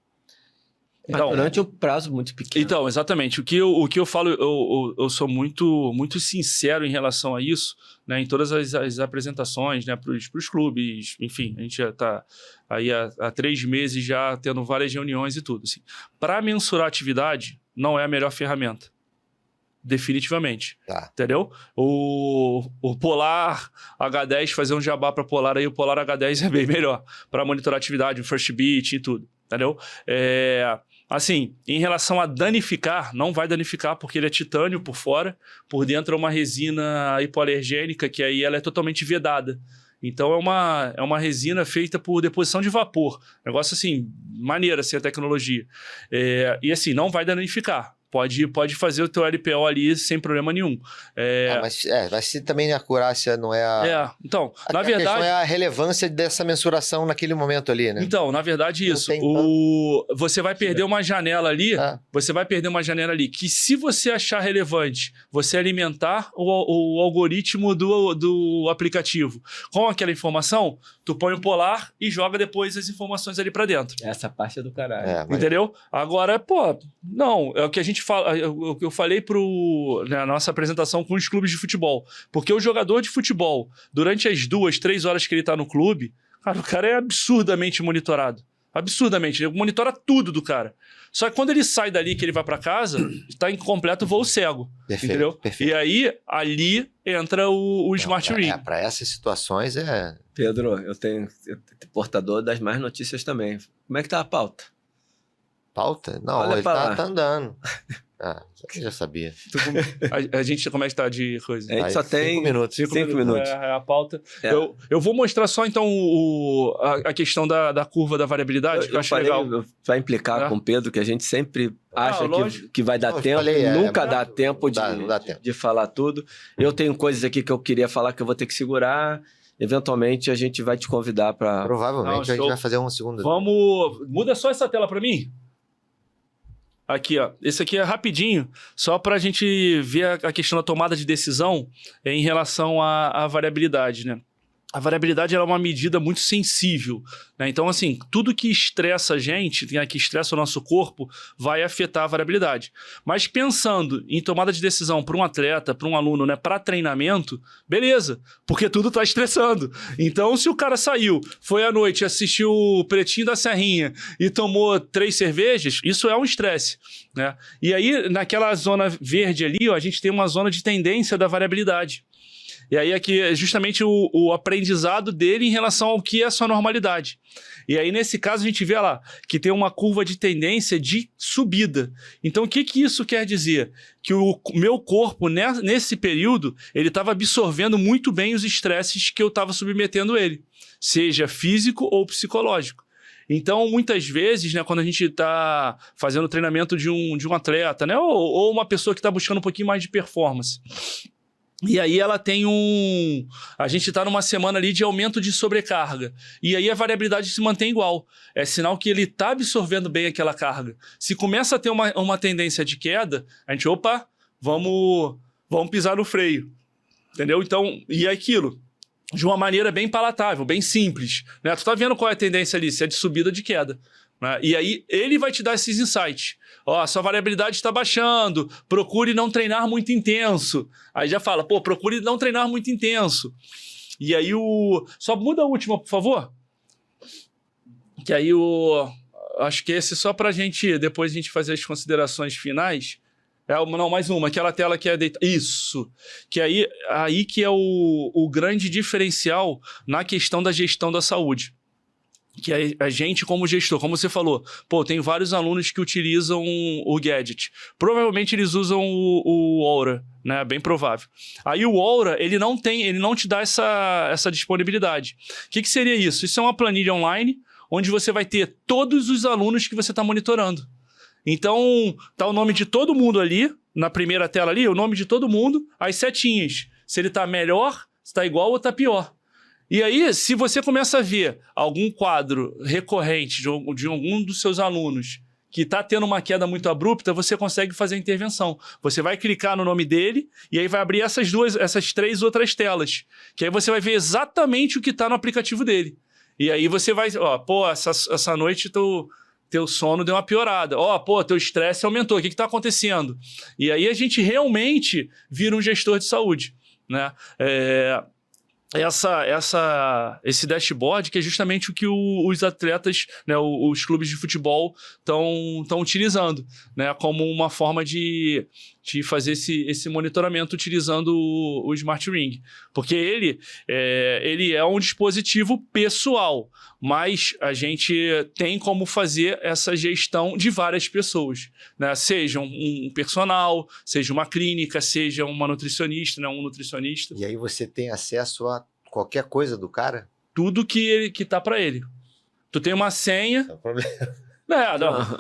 Então, durante um prazo muito pequeno. Então, exatamente. O que eu falo, eu sou muito sincero em relação a isso, né, em todas as apresentações, né, para os clubes, enfim, a gente já está aí há 3 meses já tendo várias reuniões e tudo. Assim. Para mensurar a atividade, não é a melhor ferramenta. Definitivamente. Tá. Entendeu? O Polar H10, fazer um jabá para Polar aí, o Polar H10 é bem melhor para monitorar a atividade, o First Beat e tudo. Entendeu? Assim, em relação a danificar, não vai danificar porque ele é titânio por fora, por dentro é uma resina hipoalergênica que aí ela é totalmente vedada. Então é uma resina feita por deposição de vapor. Negócio assim, maneira assim a tecnologia. E assim, não vai danificar. Pode fazer o teu LPO ali sem problema nenhum. Mas se também a acurácia não é a... Então, na verdade... A questão é a relevância dessa mensuração naquele momento ali, né? Então, na verdade, isso. Você vai perder uma janela ali, você vai perder uma janela ali, que se você achar relevante, você alimentar o algoritmo do aplicativo com aquela informação, tu põe o Polar e joga depois as informações ali pra dentro. Essa parte é do caralho. Entendeu? Agora, não, é o que a gente fala, eu falei na nossa apresentação com os clubes de futebol. Porque o jogador de futebol, durante as 2, 3 horas que ele tá no clube, cara, o cara é absurdamente monitorado. Absurdamente. Ele monitora tudo do cara. Só que quando ele sai dali, que ele vai pra casa, tá em completo voo cego. Perfeito, entendeu? Perfeito. E aí, ali entra o Smart Ring. Para essas situações Pedro, eu tenho portador das más notícias também. Como é que tá a pauta? Pauta? Não, olha, ele tá andando. Você já sabia. A gente, como é que tá de coisa? A gente só tem 5 minutos. 5 minutos. É a pauta. Eu vou mostrar só, então, a questão da curva da variabilidade, que eu acho falei, legal. Vai implicar com o Pedro, que a gente sempre acha que vai dar tempo. Nunca dá tempo de falar tudo. Eu tenho coisas aqui que eu queria falar que eu vou ter que segurar. Eventualmente, a gente vai te convidar para... Provavelmente a gente vai fazer uma segunda. Muda só essa tela para mim. Aqui, ó. Esse aqui é rapidinho, só para a gente ver a questão da tomada de decisão em relação à variabilidade, né? A variabilidade ela é uma medida muito sensível, né? Então, assim, tudo que estressa a gente, que estressa o nosso corpo, vai afetar a variabilidade. Mas pensando em tomada de decisão para um atleta, para um aluno, né, para treinamento, beleza, porque tudo está estressando. Então, se o cara saiu, foi à noite, assistiu o Pretinho da Serrinha e tomou 3 cervejas, isso é um estresse, né? E aí, naquela zona verde ali, ó, a gente tem uma zona de tendência da variabilidade. E aí aqui é justamente o aprendizado dele em relação ao que é a sua normalidade. E aí nesse caso a gente vê lá que tem uma curva de tendência de subida. Então o que isso quer dizer? Que o meu corpo nesse período ele estava absorvendo muito bem os estresses que eu estava submetendo ele, seja físico ou psicológico. Então, muitas vezes, né, quando a gente está fazendo treinamento de um atleta, né, ou uma pessoa que está buscando um pouquinho mais de performance... E aí ela tem a gente está numa semana ali de aumento de sobrecarga. E aí a variabilidade se mantém igual. É sinal que ele está absorvendo bem aquela carga. Se começa a ter uma tendência de queda, a gente, vamos pisar no freio. Entendeu? Então, e é aquilo. De uma maneira bem palatável, bem simples. Né? Tu tá vendo qual é a tendência ali, se é de subida ou de queda. Né? E aí ele vai te dar esses insights. Ó, sua variabilidade está baixando, procure não treinar muito intenso. Aí já fala, procure não treinar muito intenso. E aí só muda a última, por favor. Que aí acho que esse só pra gente, depois a gente fazer as considerações finais. Não, mais uma, aquela tela que é isso. Que aí que é o grande diferencial na questão da gestão da saúde. Que a gente, como gestor, como você falou, tem vários alunos que utilizam o gadget. Provavelmente eles usam o Aura, né? Bem provável. Aí o Aura, ele não te dá essa disponibilidade. O que seria isso? Isso é uma planilha online, onde você vai ter todos os alunos que você está monitorando. Então, tá o nome de todo mundo ali, na primeira tela ali, o nome de todo mundo, as setinhas. Se ele tá melhor, se tá igual ou tá pior. E aí, se você começa a ver algum quadro recorrente de algum dos seus alunos que está tendo uma queda muito abrupta, você consegue fazer a intervenção. Você vai clicar no nome dele e aí vai abrir essas 3 outras telas. Que aí você vai ver exatamente o que está no aplicativo dele. E aí você vai... Ó, essa noite teu sono deu uma piorada. Teu estresse aumentou. O que está acontecendo? E aí a gente realmente vira um gestor de saúde, né? Esse dashboard que é justamente o que os atletas, né, os clubes de futebol estão utilizando, né, como uma forma de fazer esse monitoramento utilizando o Smart Ring. Porque ele é um dispositivo pessoal, mas a gente tem como fazer essa gestão de várias pessoas, né? Seja um personal, seja uma clínica, seja uma nutricionista, né, um nutricionista. E aí você tem acesso a qualquer coisa do cara? Tudo que tá para ele. Tu tem uma senha... Não é problema.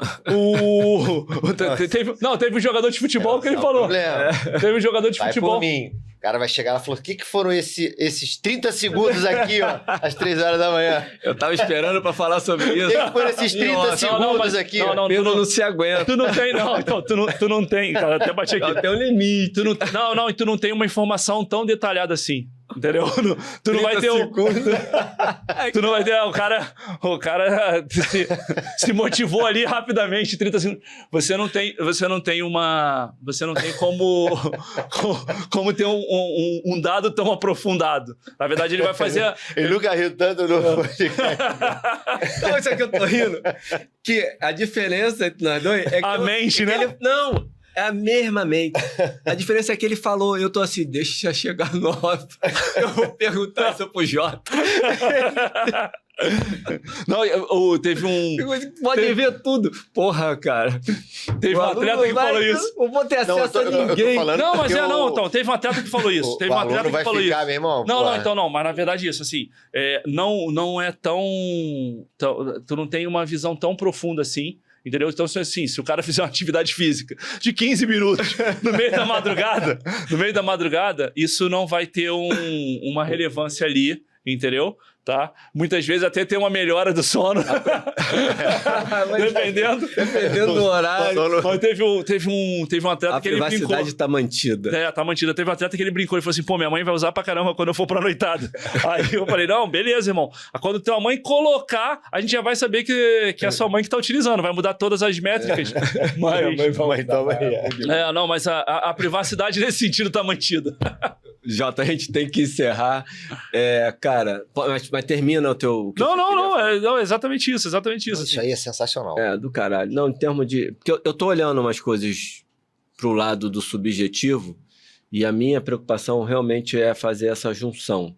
Teve um jogador de futebol que ele falou. Teve um jogador de futebol. Por mim. O cara vai chegar lá e falou: o que foram esses 30 segundos aqui, ó, às 3 horas da manhã? Eu tava esperando pra falar sobre isso. O que foram esses 30 segundos aqui? O Pedro não se aguenta. Tu não tem, não. Então, tu não tem, cara. Até bati aqui. Tem um limite. E tu não tem uma informação tão detalhada assim. Entendeu? Tu não vai ter tu não vai ter... O cara se motivou ali rapidamente, 30 segundos. Você não tem como ter um dado tão aprofundado. Na verdade, ele vai fazer... Ele nunca riu tanto no podcast. Não, isso aqui eu tô rindo. Que a diferença entre nós dois é que... A mente, né? Não... É a mesma mente. A diferença é que ele falou, eu tô assim, deixa chegar no off. Eu vou perguntar isso pro Jota. Não, teve um... Pode ver tudo. Porra, cara. Teve um atleta que falou isso. Não vou ter acesso a ninguém. Não, mas então, teve um atleta que falou isso. Teve um atleta que falou isso. Meu irmão, não, mas na verdade isso, assim, não é tão... Tu não tem uma visão tão profunda assim. Entendeu? Então, assim, se o cara fizer uma atividade física de 15 minutos no meio da madrugada, isso não vai ter uma relevância ali, entendeu? Tá? Muitas vezes até tem uma melhora do sono. Dependendo do horário. Mas teve um atleta que ele brincou. A privacidade tá mantida. Tá mantida. Teve um atleta que ele brincou e falou assim, pô, minha mãe vai usar pra caramba quando eu for pra noitada. Aí eu falei, não, beleza, irmão. Quando tua mãe colocar, a gente já vai saber que é a sua mãe que tá utilizando. Vai mudar todas as métricas. Mas a privacidade nesse sentido tá mantida. Jota, a gente tem que encerrar. Cara, mas termina o teu... Não, exatamente isso. Isso aí é sensacional. Do caralho. Não, em termos de... Porque eu tô olhando umas coisas pro lado do subjetivo e a minha preocupação realmente é fazer essa junção.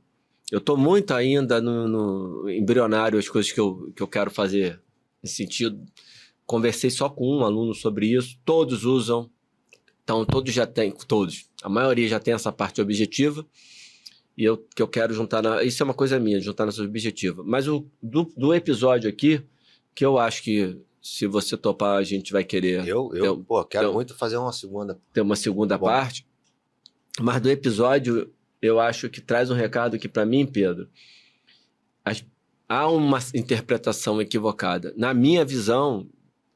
Eu tô muito ainda no embrionário, as coisas que eu quero fazer nesse sentido. Conversei só com um aluno sobre isso. Todos usam. Então, todos. A maioria já tem essa parte objetiva. E que eu quero juntar isso é uma coisa minha, juntar nessa objetiva. Mas do episódio aqui, que eu acho que se você topar, a gente vai querer... quero muito fazer uma segunda. Ter uma segunda parte. Mas do episódio, eu acho que traz um recado que, para mim, Pedro, há uma interpretação equivocada. Na minha visão,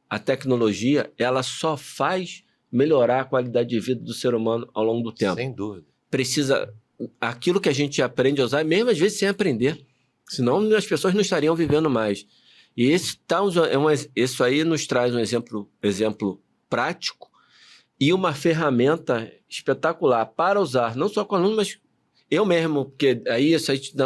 a tecnologia, ela só faz melhorar a qualidade de vida do ser humano ao longo do tempo. Sem dúvida. Precisa... Aquilo que a gente aprende a usar, mesmo às vezes sem aprender. Senão as pessoas não estariam vivendo mais. E isso aí nos traz um exemplo prático e uma ferramenta espetacular para usar, não só com alunos, mas eu mesmo, porque aí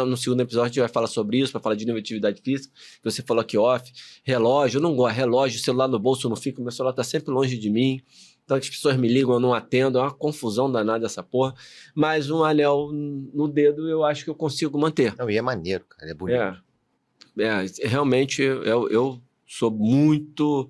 no segundo episódio a gente vai falar sobre isso, vai falar de nível de atividade física, que você falou aqui off, relógio, eu não gosto, relógio, celular no bolso, eu não fico, meu celular está sempre longe de mim. Então as pessoas me ligam, eu não atendo, é uma confusão danada essa porra. Mas um anel no dedo eu acho que eu consigo manter. Não, e é maneiro, cara, é bonito. Realmente eu sou muito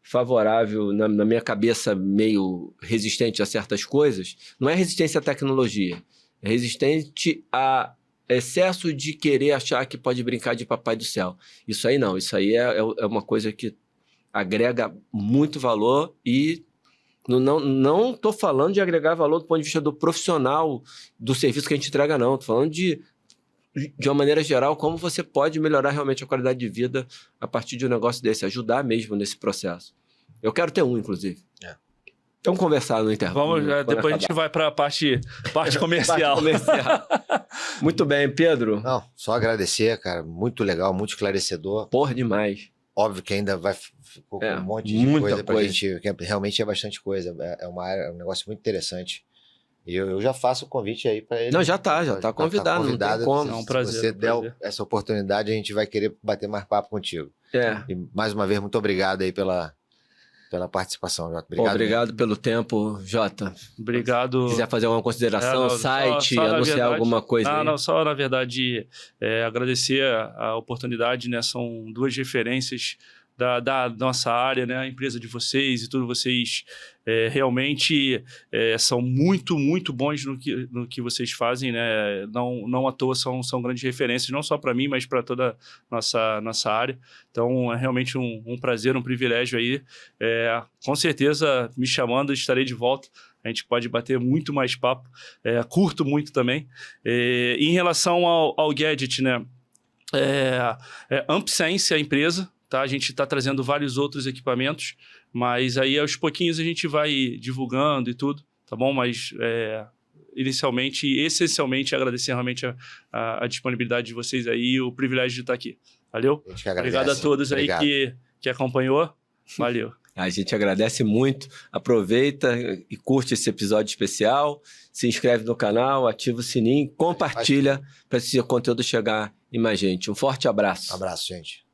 favorável, na minha cabeça meio resistente a certas coisas. Não é resistência à tecnologia, é resistente a excesso de querer achar que pode brincar de papai do céu. Isso aí não, isso aí é uma coisa que agrega muito valor e... Não estou falando de agregar valor do ponto de vista do profissional do serviço que a gente entrega, não. Estou falando de uma maneira geral, como você pode melhorar realmente a qualidade de vida a partir de um negócio desse, ajudar mesmo nesse processo. Eu quero ter um, inclusive. É. Vamos conversar no intervalo. Depois a gente vai para a parte comercial. Comercial. Muito bem, Pedro. Não, só agradecer, cara. Muito legal, muito esclarecedor. Porra, demais. Óbvio que ainda ficou com um monte de muita coisa pra coisa. gente, que realmente é bastante coisa. É uma área, é um negócio muito interessante. E eu já faço o convite aí para ele. Não, já tá convidado, não tem como. É um prazer. Se você der essa oportunidade, a gente vai querer bater mais papo contigo. E mais uma vez, muito obrigado aí pela participação, Jota. Obrigado pelo tempo, Jota. Obrigado. Se quiser fazer uma consideração, site, só anunciar verdade, alguma coisa aí. Não, só na verdade agradecer a oportunidade, né? São 2 referências da nossa área, né? A empresa de vocês e tudo, vocês realmente são muito, muito bons no que vocês fazem, né? Não à toa são grandes referências, não só para mim, mas para toda a nossa área. Então, é realmente um prazer, um privilégio aí. Com certeza, me chamando, estarei de volta. A gente pode bater muito mais papo. Curto muito também. Em relação ao gadget, né? AmpSense, a empresa. Tá? A gente está trazendo vários outros equipamentos, mas aí aos pouquinhos a gente vai divulgando e tudo, tá bom? Mas inicialmente e essencialmente agradecer realmente a disponibilidade de vocês aí e o privilégio de estar aqui. Valeu? Obrigado a todos aí que acompanhou. Valeu. A gente agradece muito, aproveita e curte esse episódio especial, se inscreve no canal, ativa o sininho, compartilha para esse conteúdo chegar em mais gente. Um forte abraço. Abraço, gente.